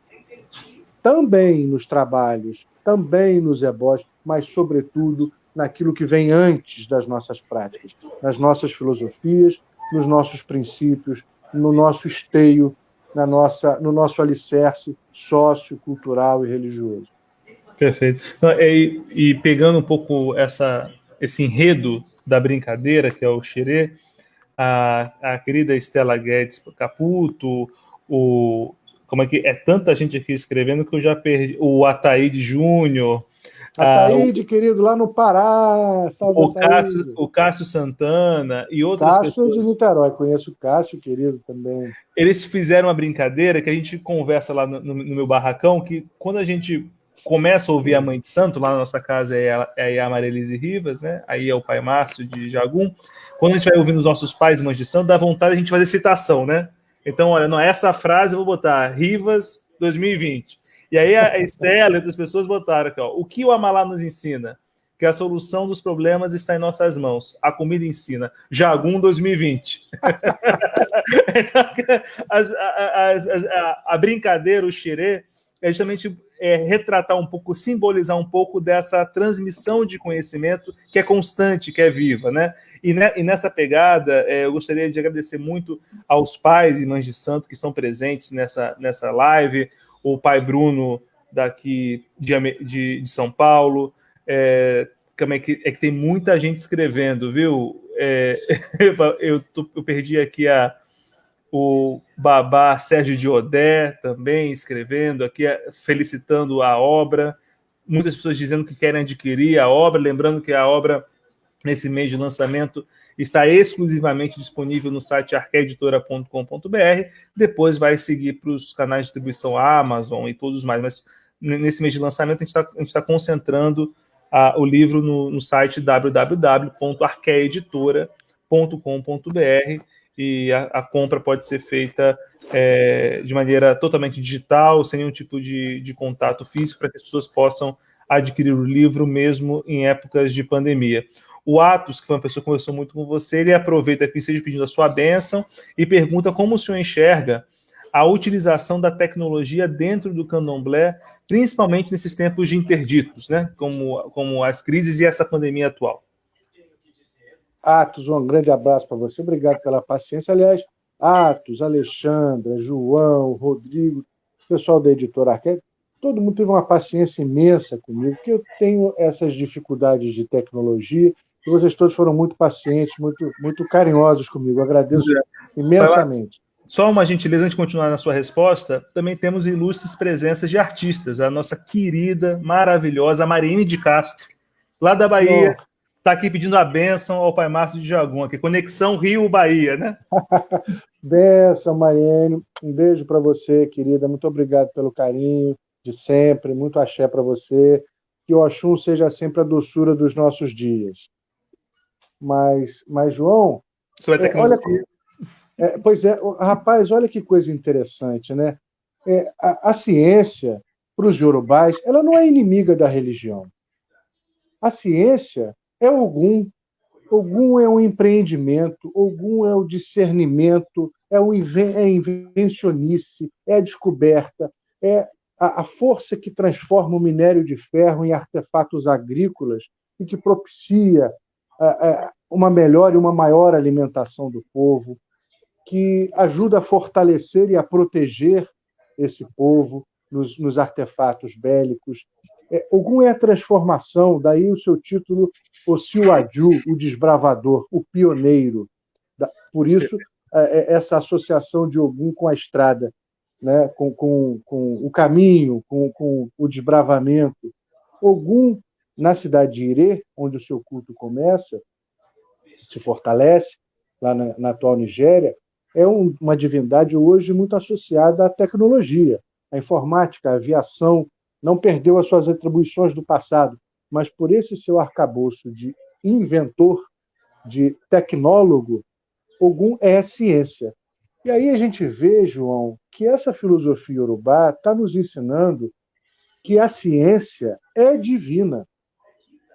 também nos trabalhos, também nos ebós, mas, sobretudo, naquilo que vem antes das nossas práticas, nas nossas filosofias, nos nossos princípios, no nosso esteio, no nosso alicerce sociocultural e religioso. Perfeito. E pegando um pouco esse enredo da brincadeira, que é o xerê, a querida Estela Guedes Caputo, como é que é tanta gente aqui escrevendo que eu já perdi, o Ataíde Júnior, Ataíde, querido, lá no Pará. Salve, Ataíde. O Cássio Santana e outras Cássio é de pessoas. Niterói. Conheço o Cássio, querido, também. Eles fizeram uma brincadeira que a gente conversa lá no meu barracão, que quando a gente começa a ouvir a Mãe de Santo, lá na nossa casa é a Maria Elise Rivas, né? Aí é o pai Márcio de Jagum. Quando a gente vai ouvindo os nossos pais e Mães de Santo, dá vontade a gente fazer citação, né? Então, olha, não, essa frase eu vou botar Rivas 2020. E aí a Estela e outras pessoas botaram aqui, ó, o que o Amalá nos ensina? Que a solução dos problemas está em nossas mãos. A comida ensina. Jagum 2020. A brincadeira, o xerê, é justamente retratar um pouco, simbolizar um pouco dessa transmissão de conhecimento que é constante, que é viva, né? E nessa pegada, eu gostaria de agradecer muito aos pais e mães de santo que estão presentes nessa live, o pai Bruno, daqui de São Paulo, que tem muita gente escrevendo, viu? Eu perdi aqui o babá Sérgio Diodé também escrevendo aqui, felicitando a obra. Muitas pessoas dizendo que querem adquirir a obra, lembrando que a obra, nesse mês de lançamento, está exclusivamente disponível no site arqueeditora.com.br. Depois vai seguir para os canais de distribuição Amazon e todos mais. Mas nesse mês de lançamento, a gente tá concentrando o livro no site www.arqueeditora.com.br e a compra pode ser feita de maneira totalmente digital, sem nenhum tipo de contato físico, para que as pessoas possam adquirir o livro mesmo em épocas de pandemia. O Atos, que foi uma pessoa que conversou muito com você, ele aproveita aqui, seja pedindo a sua bênção e pergunta como o senhor enxerga a utilização da tecnologia dentro do candomblé, principalmente nesses tempos de interditos, né? Como as crises e essa pandemia atual. Atos, um grande abraço para você. Obrigado pela paciência. Aliás, Atos, Alexandra, João, Rodrigo, pessoal da Editora Arquétipo, todo mundo teve uma paciência imensa comigo, porque eu tenho essas dificuldades de tecnologia e vocês todos foram muito pacientes, muito carinhosos comigo. Eu agradeço imensamente. Só uma gentileza, antes de continuar na sua resposta, também temos ilustres presenças de artistas. A nossa querida, maravilhosa Marine de Castro, lá da Bahia, está aqui pedindo a bênção ao pai Márcio de Jagum, aqui, Conexão Rio-Bahia, né? Bênção, Mariene. Um beijo para você, querida. Muito obrigado pelo carinho de sempre. Muito axé para você. Que o Oxum seja sempre a doçura dos nossos dias. Mas João, olha, pois é, rapaz, olha que coisa interessante, né? A ciência, para os iorubás, ela não é inimiga da religião. A ciência é Ogum. Ogum é um empreendimento, Ogum é o discernimento, é a invencionice, é a descoberta, é a força que transforma o minério de ferro em artefatos agrícolas e que propicia uma melhor e uma maior alimentação do povo, que ajuda a fortalecer e a proteger esse povo nos artefatos bélicos. Ogum é a transformação, daí o seu título, Osiwaju, o desbravador, o pioneiro. Por isso, essa associação de Ogum com a estrada, né? com o caminho, com o desbravamento. Ogum, na cidade de Irê, onde o seu culto começa, se fortalece, lá na atual Nigéria, é uma divindade hoje muito associada à tecnologia, à informática, à aviação. Não perdeu as suas atribuições do passado, mas por esse seu arcabouço de inventor, de tecnólogo, Ogum é a ciência. E aí a gente vê, João, que essa filosofia iorubá está nos ensinando que a ciência é divina.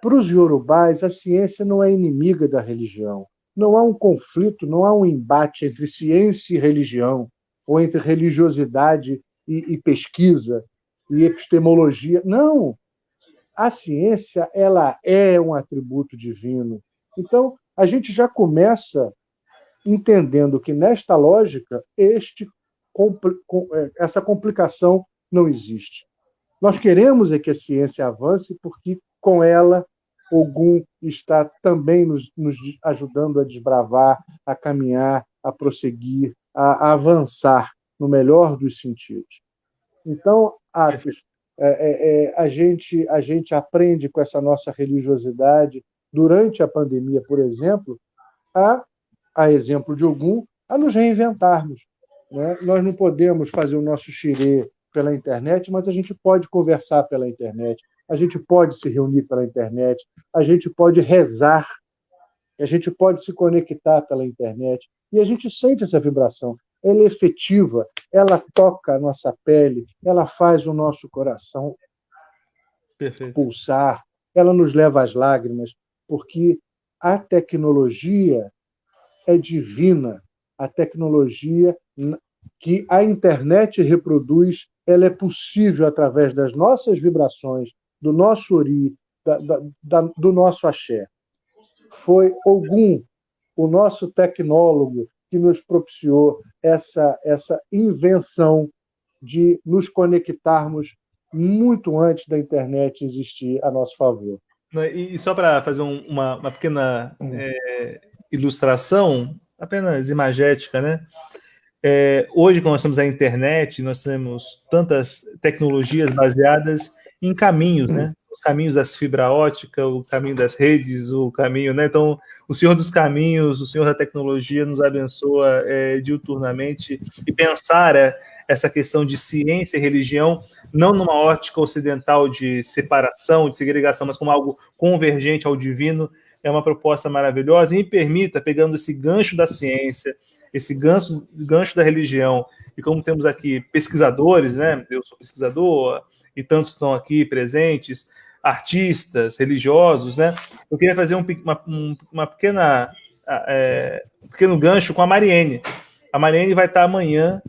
Para os iorubás, a ciência não é inimiga da religião. Não há um conflito, não há um embate entre ciência e religião, ou entre religiosidade e pesquisa, e epistemologia. Não! A ciência, ela é um atributo divino. Então, a gente já começa entendendo que, nesta lógica, essa complicação não existe. Nós queremos que a ciência avance porque, com ela, Ogum está também nos ajudando a desbravar, a caminhar, a prosseguir, a avançar no melhor dos sentidos. Então, Atos, A gente aprende com essa nossa religiosidade durante a pandemia, por exemplo, a exemplo de Ogum, a nos reinventarmos. Né? Nós não podemos fazer o nosso xirê pela internet, mas a gente pode conversar pela internet, a gente pode se reunir pela internet, a gente pode rezar, a gente pode se conectar pela internet, e a gente sente essa vibração. Ela é efetiva, ela toca a nossa pele, ela faz o nosso coração pulsar, ela nos leva às lágrimas, porque a tecnologia é divina, a tecnologia que a internet reproduz, ela é possível através das nossas vibrações, do nosso ori, do nosso axé. Foi Ogum, o nosso tecnólogo, que nos propiciou essa invenção de nos conectarmos muito antes da internet existir a nosso favor. E só para fazer uma pequena ilustração, apenas imagética, né? Hoje, quando nós temos a internet, nós temos tantas tecnologias baseadas em caminhos, né? Os caminhos das fibra ótica, o caminho das redes, o caminho, né? Então, o Senhor dos Caminhos, o Senhor da tecnologia nos abençoa diuturnamente, e pensar essa questão de ciência e religião não numa ótica ocidental de separação, de segregação, mas como algo convergente ao divino, é uma proposta maravilhosa. E me permita, pegando esse gancho da ciência, esse gancho da religião, e como temos aqui pesquisadores, né? Eu sou pesquisador, e tantos estão aqui presentes, artistas, religiosos, né? Eu queria fazer um pequeno gancho com a Mariene. A Mariene vai estar amanhã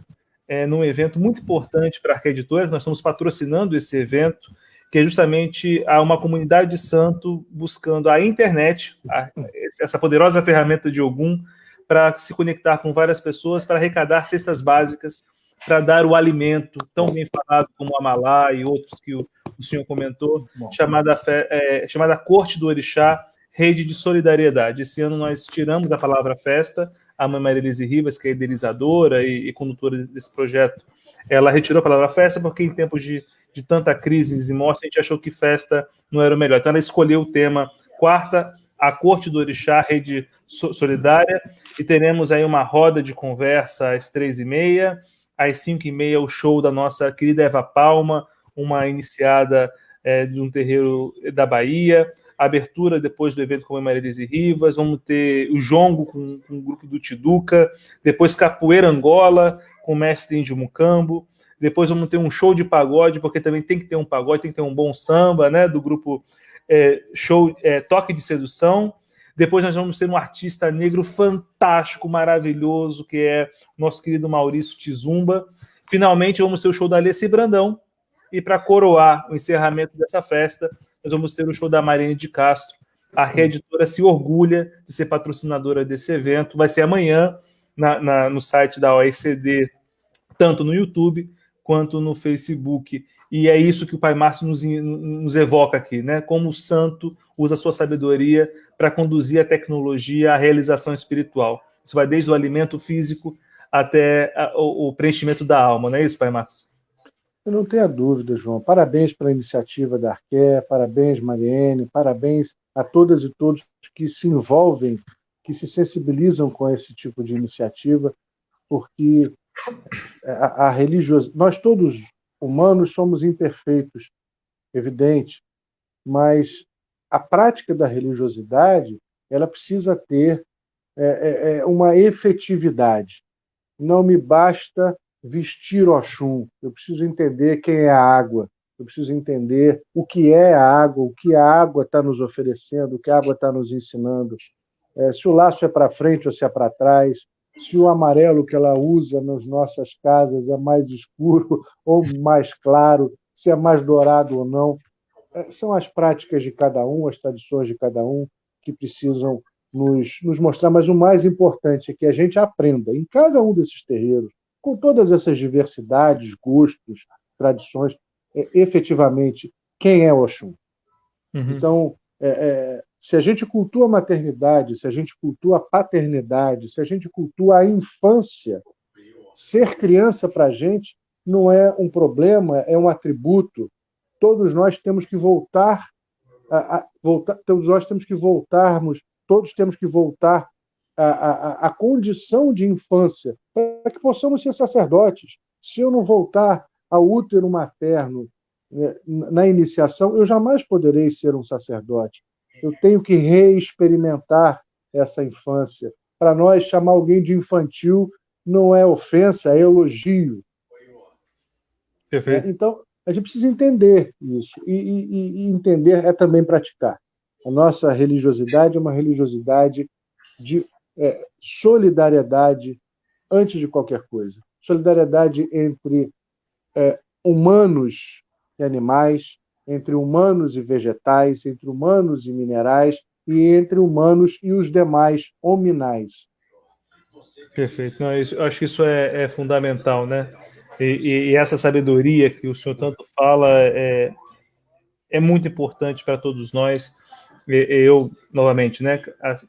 num evento muito importante para a Arqueditora, nós estamos patrocinando esse evento, que é justamente uma comunidade de santo buscando a internet, essa poderosa ferramenta de Ogum, para se conectar com várias pessoas, para arrecadar cestas básicas, para dar o alimento tão bem falado como o Amalá e outros que o senhor comentou, chamada Corte do Orixá, Rede de Solidariedade. Esse ano nós tiramos a palavra festa, a mãe Maria Elise Rivas, que é idealizadora e condutora desse projeto, ela retirou a palavra festa porque em tempos de tanta crise e morte, a gente achou que festa não era o melhor. Então ela escolheu o tema quarta, a Corte do Orixá, Rede Solidária, e teremos aí uma roda de conversa às 3h30, às 5h30 o show da nossa querida Eva Palma, uma iniciada de um terreiro da Bahia, a abertura depois do evento com a Maria Elise Rivas, vamos ter o jongo com o grupo do Tiduca, depois capoeira Angola com o mestre Índio Mucambo, depois vamos ter um show de pagode, porque também tem que ter um pagode, tem que ter um bom samba, né, do grupo Toque de Sedução. Depois nós vamos ter um artista negro fantástico, maravilhoso, que é o nosso querido Maurício Tizumba. Finalmente vamos ter o show da Alessia Brandão, e para coroar o encerramento dessa festa, nós vamos ter o show da Mariene de Castro. A Arqueditora se orgulha de ser patrocinadora desse evento, vai ser amanhã no site da OECD, tanto no YouTube quanto no Facebook. E é isso que o Pai Márcio nos evoca aqui, né? Como o santo usa a sua sabedoria para conduzir a tecnologia à realização espiritual. Isso vai desde o alimento físico até o preenchimento da alma, não é isso, Pai Márcio? Eu não tenho dúvida, João. Parabéns pela iniciativa da Arqué, parabéns, Mariene, parabéns a todas e todos que se envolvem, que se sensibilizam com esse tipo de iniciativa, porque a religiosidade... Nós todos, humanos, somos imperfeitos, evidente, mas a prática da religiosidade ela precisa ter uma efetividade. Não me basta vestir Oxum, eu preciso entender quem é a água, eu preciso entender o que é a água, o que a água está nos oferecendo, o que a água está nos ensinando, se o laço é para frente ou se é para trás, se o amarelo que ela usa nas nossas casas é mais escuro ou mais claro, se é mais dourado ou não. São as práticas de cada um, as tradições de cada um, que precisam nos mostrar, mas o mais importante é que a gente aprenda, em cada um desses terreiros, com todas essas diversidades, gostos, tradições, efetivamente, quem é Oxum. Uhum. Então, se a gente cultua a maternidade, se a gente cultua a paternidade, se a gente cultua a infância, ser criança para a gente não é um problema, é um atributo, todos nós temos que voltar, todos nós temos que voltarmos, todos temos que voltar à condição de infância, para que possamos ser sacerdotes. Se eu não voltar ao útero materno, né, na iniciação, eu jamais poderei ser um sacerdote. Eu tenho que reexperimentar essa infância. Para nós, chamar alguém de infantil não é ofensa, é elogio. Perfeito. Então, a gente precisa entender isso. E entender é também praticar. A nossa religiosidade é uma religiosidade de solidariedade antes de qualquer coisa. Solidariedade entre humanos e animais, entre humanos e vegetais, entre humanos e minerais, e entre humanos e os demais hominais. Perfeito. Não, eu acho que isso é fundamental, né? E essa sabedoria que o senhor tanto fala é muito importante para todos nós. Eu, novamente, né?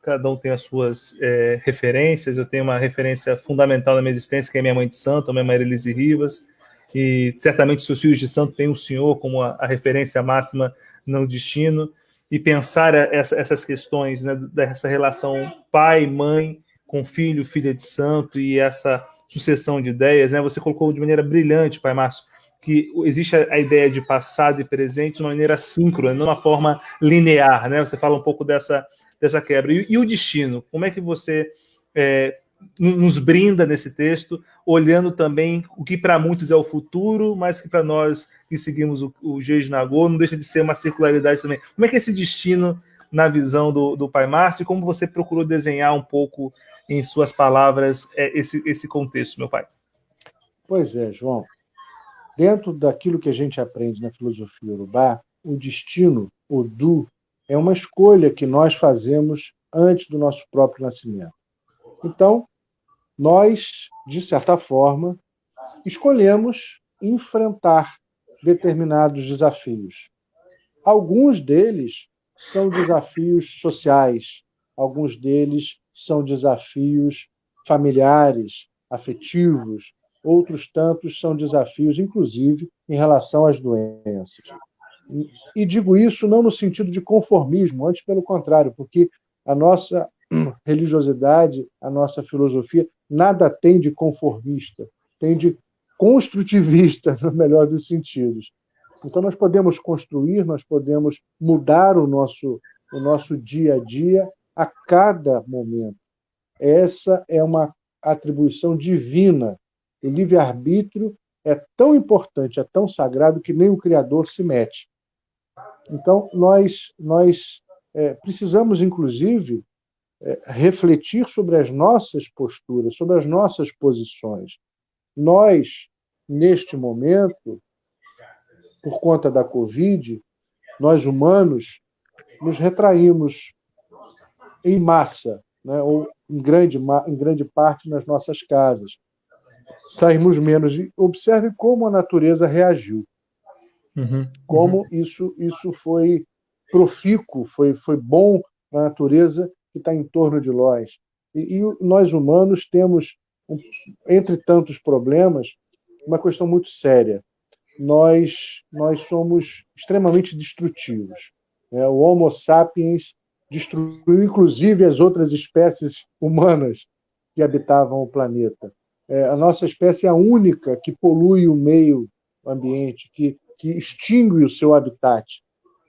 Cada um tem as suas referências. Eu tenho uma referência fundamental na minha existência, que é minha mãe de santo, a minha Maria Elise Rivas, e certamente os seus filhos de santo têm o senhor como a referência máxima no destino. E pensar essas questões, né, dessa relação pai-mãe com filho, filha de santo, e essa sucessão de ideias, né? Você colocou de maneira brilhante, Pai Márcio, que existe a ideia de passado e presente de uma maneira síncrona, não de uma forma linear, né? Você fala um pouco dessa quebra. E o destino? Como é que você nos brinda nesse texto, olhando também o que para muitos é o futuro, mas que para nós que seguimos o Geis Nagô não deixa de ser uma circularidade também. Como é que é esse destino na visão do Pai Márcio, e como você procurou desenhar um pouco em suas palavras esse contexto, meu pai? Pois é, João. Dentro daquilo que a gente aprende na filosofia Yorubá, o destino, o Du, é uma escolha que nós fazemos antes do nosso próprio nascimento. Então, nós, de certa forma, escolhemos enfrentar determinados desafios. Alguns deles são desafios sociais, alguns deles são desafios familiares, afetivos, outros tantos são desafios, inclusive, em relação às doenças. E digo isso não no sentido de conformismo, antes pelo contrário, porque a nossa religiosidade, a nossa filosofia, nada tem de conformista, tem de construtivista, no melhor dos sentidos. Então, nós podemos construir, nós podemos mudar o nosso dia a dia a cada momento. Essa é uma atribuição divina. O livre-arbítrio é tão importante, é tão sagrado, que nem o Criador se mete. Então, nós precisamos, inclusive, refletir sobre as nossas posturas, sobre as nossas posições. Nós, neste momento, por conta da Covid, nós humanos nos retraímos em massa, né, ou em grande parte nas nossas casas. Saímos menos. E observe como a natureza reagiu. Como isso foi profícuo, foi bom para a natureza que está em torno de nós. E nós humanos temos, entre tantos problemas, uma questão muito séria. Nós somos extremamente destrutivos. O Homo sapiens destruiu, inclusive, as outras espécies humanas que habitavam o planeta. A nossa espécie é a única que polui o meio ambiente, que extingue o seu habitat.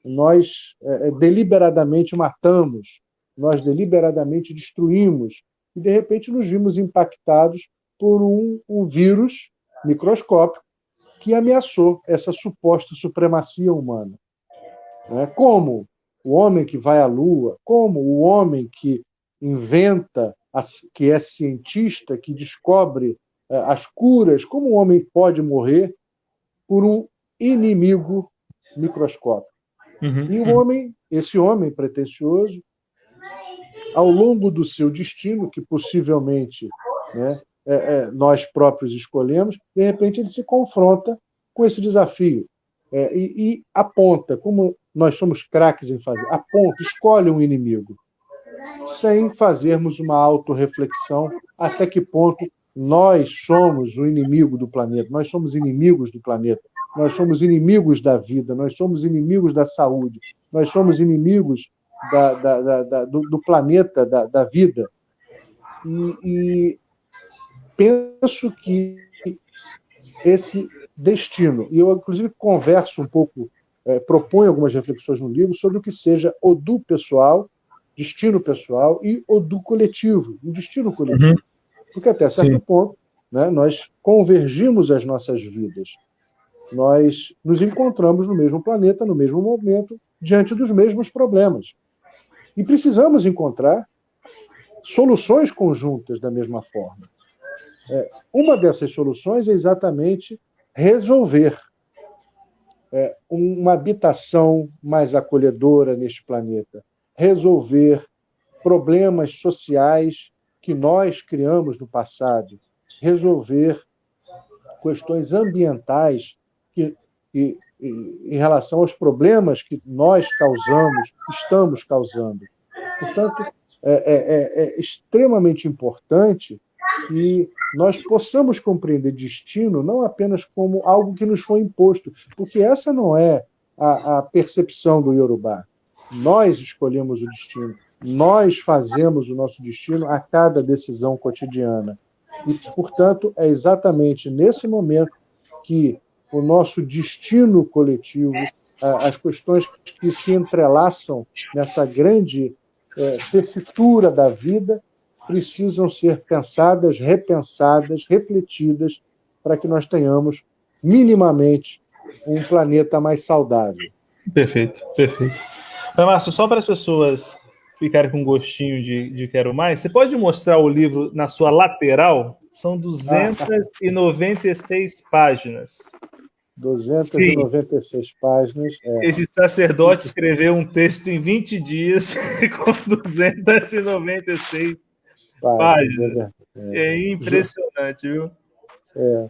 Nós deliberadamente matamos, nós deliberadamente destruímos, e, de repente, nos vimos impactados por um vírus microscópico que ameaçou essa suposta supremacia humana. Como o homem que vai à Lua, como o homem que inventa, que é cientista, que descobre as curas, como o homem pode morrer por um inimigo microscópico? E esse homem pretensioso, ao longo do seu destino, que possivelmente nós próprios escolhemos, de repente ele se confronta com esse desafio e aponta, como nós somos craques em fazer, aponta, escolhe um inimigo, sem fazermos uma autorreflexão até que ponto nós somos o inimigo do planeta, nós somos inimigos do planeta. nós somos inimigos da vida, nós somos inimigos da saúde, nós somos inimigos do planeta, da vida. E penso que esse destino, e eu, inclusive, converso um pouco, proponho algumas reflexões no livro sobre o que seja o do pessoal, destino pessoal, e o do coletivo, o destino coletivo. Porque até certo ponto, né, nós convergimos as nossas vidas. Nós nos encontramos no mesmo planeta, no mesmo momento, diante dos mesmos problemas. E precisamos encontrar soluções conjuntas da mesma forma. Uma dessas soluções é exatamente resolver uma habitação mais acolhedora neste planeta, resolver problemas sociais que nós criamos no passado, resolver questões ambientais em relação aos problemas que nós causamos, estamos causando. Portanto, é extremamente importante que nós possamos compreender destino não apenas como algo que nos foi imposto, porque essa não é a percepção do Iorubá. Nós escolhemos o destino, nós fazemos o nosso destino a cada decisão cotidiana. E, portanto, é exatamente nesse momento que o nosso destino coletivo, as questões que se entrelaçam nessa grande tessitura da vida, precisam ser pensadas, repensadas, refletidas, para que nós tenhamos, minimamente, um planeta mais saudável. Perfeito, perfeito. Mas, Márcio, só para as pessoas ficarem com gostinho de quero mais, você pode mostrar o livro na sua lateral? São 296 páginas. 296 Sim. Páginas. Esse sacerdote escreveu um texto em 20 dias com 296 páginas. É impressionante, viu?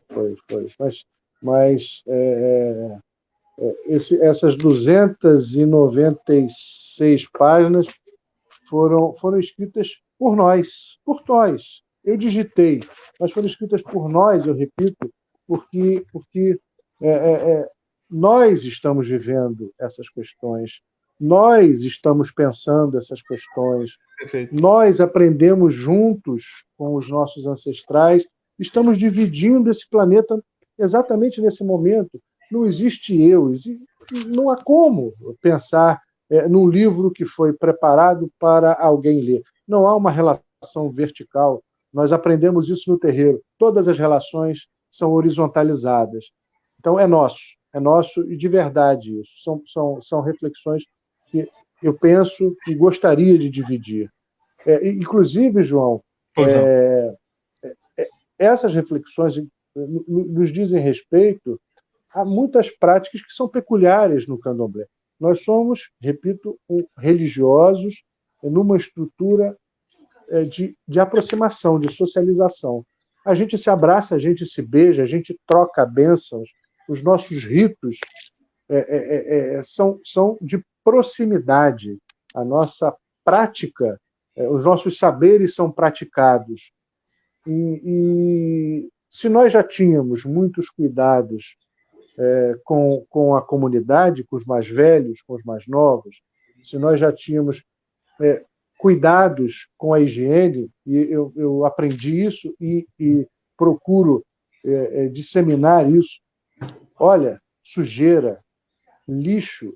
Foi. Mas essas 296 páginas foram escritas por nós. Eu digitei, mas foram escritas por nós, eu repito, porque nós estamos vivendo essas questões, nós estamos pensando essas questões, Perfeito. Nós aprendemos juntos com os nossos ancestrais, estamos dividindo esse planeta exatamente nesse momento. Não existe eu, não há como pensar num livro que foi preparado para alguém ler. Não há uma relação vertical. Nós aprendemos isso no terreiro. Todas as relações são horizontalizadas. Então, é nosso e de verdade isso. São reflexões que eu penso e gostaria de dividir. Inclusive, João, essas reflexões nos dizem respeito a muitas práticas que são peculiares no candomblé. Nós somos, repito, religiosos numa estrutura de aproximação, de socialização. A gente se abraça, a gente se beija, a gente troca bênçãos. Os nossos ritos são de proximidade. A nossa prática, os nossos saberes são praticados. E se nós já tínhamos muitos cuidados com a comunidade, com os mais velhos, com os mais novos, se nós já tínhamos cuidados com a higiene, e eu aprendi isso e procuro disseminar isso. Olha, sujeira, lixo,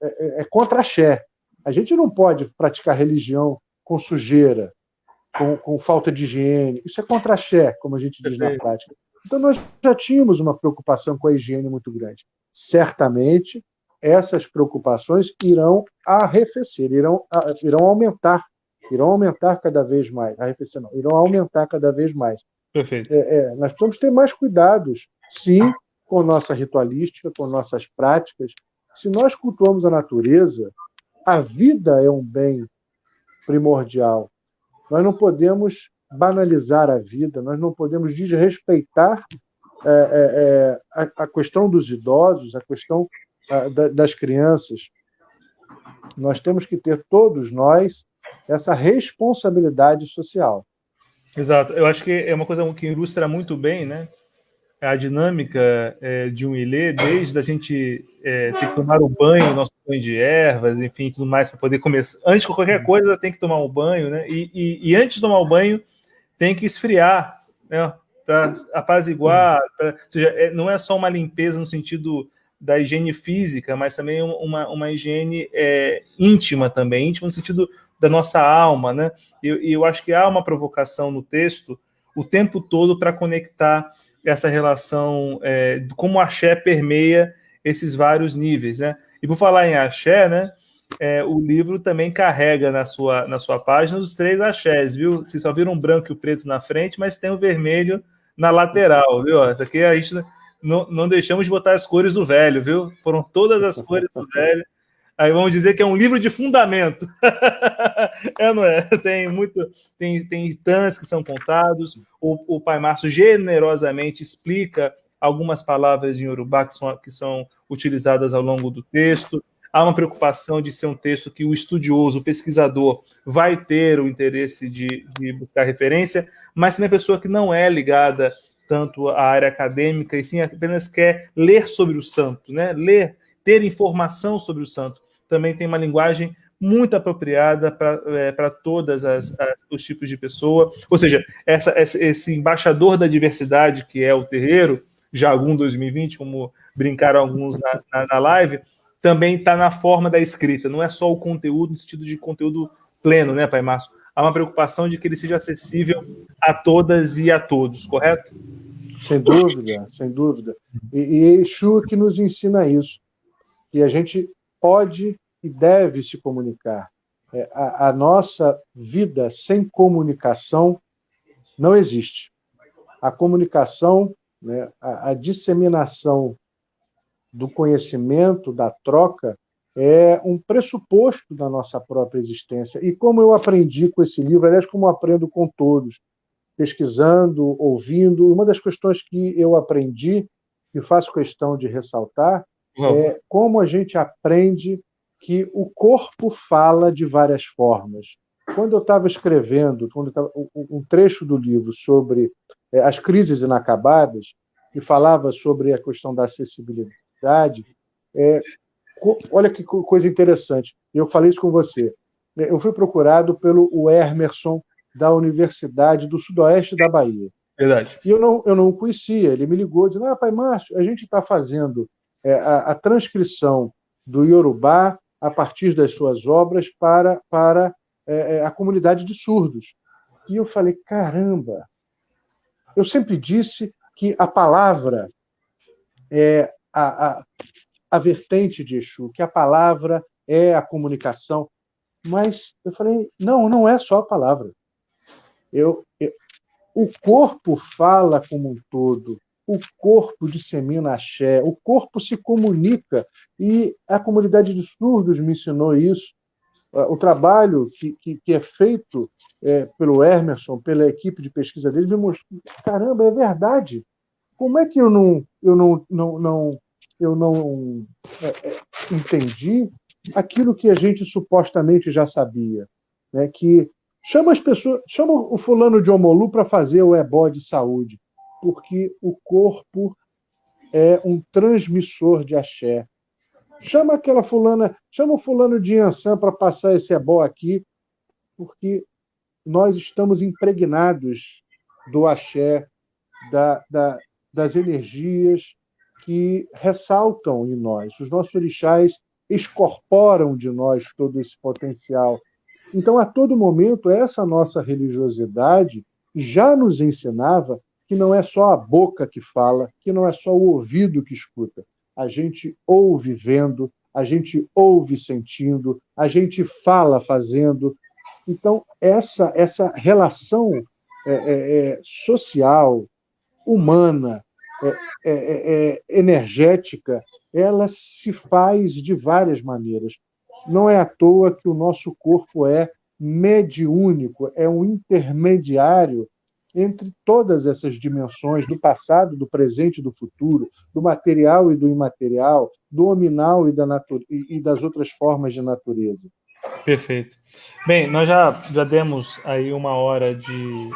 é contra-axé. A gente não pode praticar religião com sujeira, com falta de higiene. Isso é contra-axé, como a gente diz na prática. Então, nós já tínhamos uma preocupação com a higiene muito grande. Certamente, essas preocupações irão arrefecer, irão aumentar cada vez mais. Arrefecer não, irão aumentar cada vez mais. Perfeito. Nós precisamos ter mais cuidados, sim, com nossa ritualística, com nossas práticas. Se nós cultuamos a natureza, a vida é um bem primordial. Nós não podemos banalizar a vida, nós não podemos desrespeitar a questão dos idosos, a questão das crianças. Nós temos que ter, todos nós, essa responsabilidade social. Exato. Eu acho que é uma coisa que ilustra muito bem, né? a dinâmica de um ilê, desde a gente ter que tomar o banho, nosso banho de ervas, enfim, tudo mais, para poder começar. Antes de qualquer coisa, tem que tomar um banho, né? E antes de tomar o banho, tem que esfriar, né? Para apaziguar. Ou seja, não é só uma limpeza no sentido da higiene física, mas também uma higiene íntima também, íntima no sentido da nossa alma, né? E eu acho que há uma provocação no texto o tempo todo para conectar essa relação, como o axé permeia esses vários níveis, né? E por falar em axé, né? O livro também carrega na sua página os 3 axés, viu? Vocês só viram o branco e o preto na frente, mas tem o vermelho na lateral, viu? Isso aqui a gente não deixamos de botar as cores do velho, viu? Foram todas as cores do velho. Aí vamos dizer que é um livro de fundamento. Não é? Tem itãs que são contados. O Pai Márcio generosamente explica algumas palavras em Yorubá que são utilizadas ao longo do texto. Há uma preocupação de ser um texto que o estudioso, o pesquisador, vai ter o interesse de buscar referência, mas também a pessoa que não é ligada tanto à área acadêmica, e sim apenas quer ler sobre o santo, né? Ter informação sobre o santo. Também tem uma linguagem muito apropriada para todos os tipos de pessoa. Ou seja, esse embaixador da diversidade que é o terreiro, Jagum 2020, como brincaram alguns na live, também está na forma da escrita. Não é só o conteúdo, no sentido de conteúdo pleno, né, Pai Márcio? Há uma preocupação de que ele seja acessível a todas e a todos, correto? Sem dúvida, sem dúvida. E Exu que nos ensina isso, que a gente pode e deve se comunicar. A nossa vida sem comunicação não existe. A comunicação, né, a disseminação do conhecimento, da troca, é um pressuposto da nossa própria existência. E como eu aprendi com esse livro, aliás, como eu aprendo com todos, pesquisando, ouvindo, uma das questões que eu aprendi, e faço questão de ressaltar, é como a gente aprende que o corpo fala de várias formas. Quando eu estava escrevendo um trecho do livro sobre as crises inacabadas, e falava sobre a questão da acessibilidade, olha que coisa interessante, eu falei isso com você. Eu fui procurado pelo Emerson, da Universidade do Sudoeste da Bahia. Verdade. E eu não o conhecia. Ele me ligou, dizendo: Pai Márcio, a gente está fazendo a transcrição do Yorubá a partir das suas obras para a comunidade de surdos. E eu falei: caramba! Eu sempre disse que a palavra é a vertente de Exu, que a palavra é a comunicação. Mas eu falei: não é só a palavra. O corpo fala como um todo, o corpo dissemina axé, o corpo se comunica, e a comunidade de surdos me ensinou isso. O trabalho que é feito pelo Emerson, pela equipe de pesquisa dele, me mostrou: caramba, é verdade. Como é que eu não entendi aquilo que a gente supostamente já sabia, né? Que chama o fulano de Omolu para fazer o ebó de saúde, porque o corpo é um transmissor de axé. Chama o fulano de Yansan para passar esse ebó aqui, porque nós estamos impregnados do axé, das energias que ressaltam em nós. Os nossos orixás excorporam de nós todo esse potencial. Então, a todo momento, essa nossa religiosidade já nos ensinava que não é só a boca que fala, que não é só o ouvido que escuta. A gente ouve vendo, a gente ouve sentindo, a gente fala fazendo. Então, essa relação social, humana, energética, ela se faz de várias maneiras. Não é à toa que o nosso corpo é mediúnico, é um intermediário entre todas essas dimensões, do passado, do presente e do futuro, do material e do imaterial, do hominal e das outras formas de natureza. Perfeito. Bem, nós já demos aí 1 hora de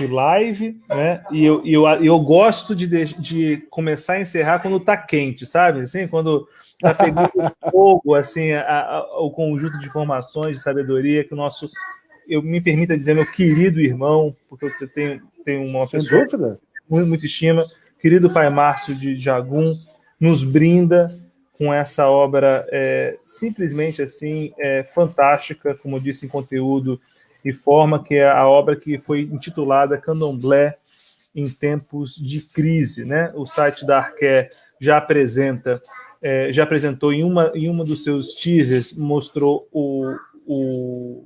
live, né? E eu gosto de começar a encerrar quando tá quente, sabe? Assim, quando tá pegando fogo, assim, o conjunto de informações, de sabedoria que eu me permita dizer, meu querido irmão, porque eu tenho uma Sem pessoa dúvida. muito, muito estima, querido pai Márcio de Jagum, nos brinda com essa obra simplesmente assim fantástica, como disse, em conteúdo e forma, que é a obra que foi intitulada Candomblé em Tempos de Crise, né? O site da Arqué já apresentou em uma dos seus teasers, mostrou o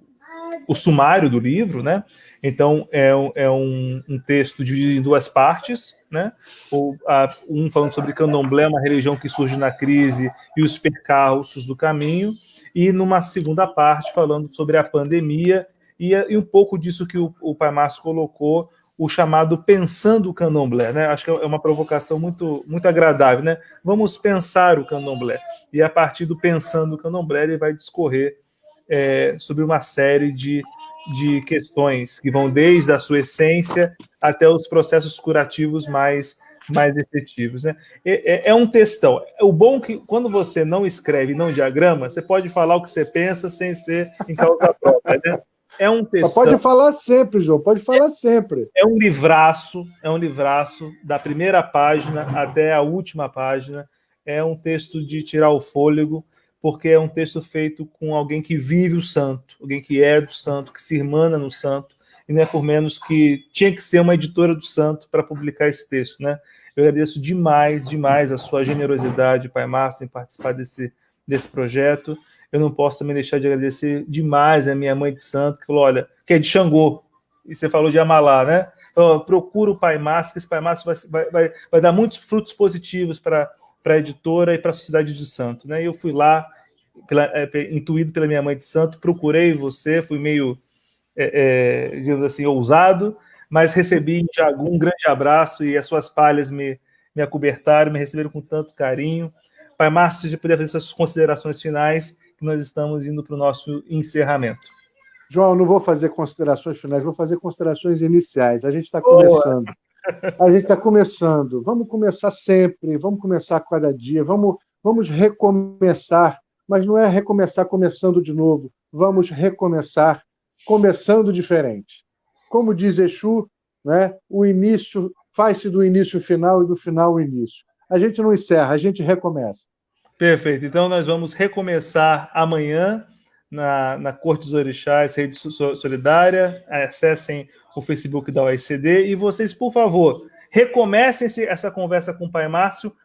sumário do livro, né? Então, é um texto dividido em 2 partes, né? Um falando sobre candomblé, uma religião que surge na crise e os percalços do caminho, e numa segunda parte falando sobre a pandemia e um pouco disso que o Pai Márcio colocou, o chamado Pensando o Candomblé, né? Acho que é uma provocação muito, muito agradável, né? Vamos pensar o Candomblé. E a partir do Pensando o Candomblé, ele vai discorrer sobre uma série de questões que vão desde a sua essência até os processos curativos mais efetivos, né? É um textão. O bom é que quando você não escreve, não diagrama, você pode falar o que você pensa sem ser em causa própria, né? É um Mas textão. pode falar sempre, João, pode falar sempre. É um livraço da primeira página até a última página. É um texto de tirar o fôlego, porque é um texto feito com alguém que vive o santo, alguém que é do santo, que se irmana no santo, e não é por menos que tinha que ser uma editora do santo para publicar esse texto, né? Eu agradeço demais, demais a sua generosidade, Pai Márcio, em participar desse projeto. Eu não posso também deixar de agradecer demais a minha mãe de santo, que falou, olha, que é de Xangô, e você falou de Amalá, né? Então, procura o Pai Márcio, que esse Pai Márcio vai dar muitos frutos positivos para a editora e para a Sociedade de Santo, né? E eu fui lá, intuído pela minha mãe de santo, procurei você, fui meio, digamos assim, ousado, mas recebi em Jagum um grande abraço e as suas palhas me acobertaram, me receberam com tanto carinho. Pai Márcio, se você puder fazer suas considerações finais, que nós estamos indo para o nosso encerramento. João, não vou fazer considerações finais, vou fazer considerações iniciais. A gente está começando. A gente está começando. Vamos começar sempre, vamos começar cada dia, vamos recomeçar, mas não é recomeçar começando de novo. Vamos recomeçar começando diferente. Como diz Exu, né, o início faz-se do início o final e do final o início. A gente não encerra, a gente recomeça. Perfeito. Então, nós vamos recomeçar amanhã na Corte dos Orixás, Rede Solidária. Acessem o Facebook da OECD. E vocês, por favor, recomecem essa conversa com o Pai Márcio,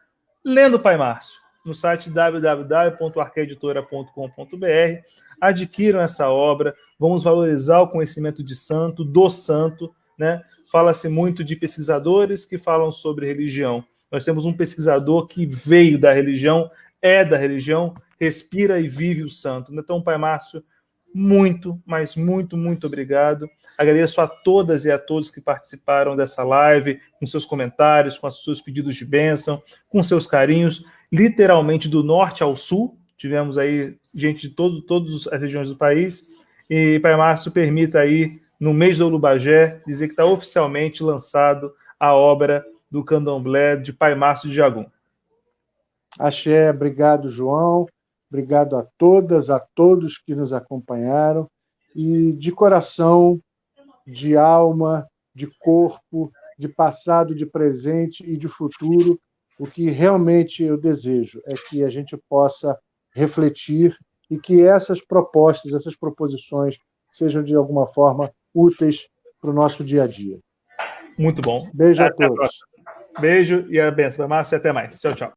lendo o Pai Márcio, no site www.arqueeditora.com.br. Adquiram essa obra. Vamos valorizar o conhecimento de santo, do santo, né? Fala-se muito de pesquisadores que falam sobre religião. Nós temos um pesquisador que veio da religião, é da religião, respira e vive o santo. Então, Pai Márcio, muito, mas muito, muito obrigado. Agradeço a todas e a todos que participaram dessa live, com seus comentários, com os seus pedidos de bênção, com seus carinhos, literalmente do norte ao sul. Tivemos aí gente de todas as regiões do país. E, Pai Márcio, permita aí, no mês do Olubagé, dizer que está oficialmente lançado a obra do Candomblé de Pai Márcio de Jagum. Axé, obrigado, João. Obrigado a todas, a todos que nos acompanharam. E de coração, de alma, de corpo, de passado, de presente e de futuro, o que realmente eu desejo é que a gente possa refletir e que essas propostas, essas proposições sejam de alguma forma úteis para o nosso dia a dia. Muito bom. Beijo a todos. Beijo e a benção, Márcio, e até mais. Tchau, tchau.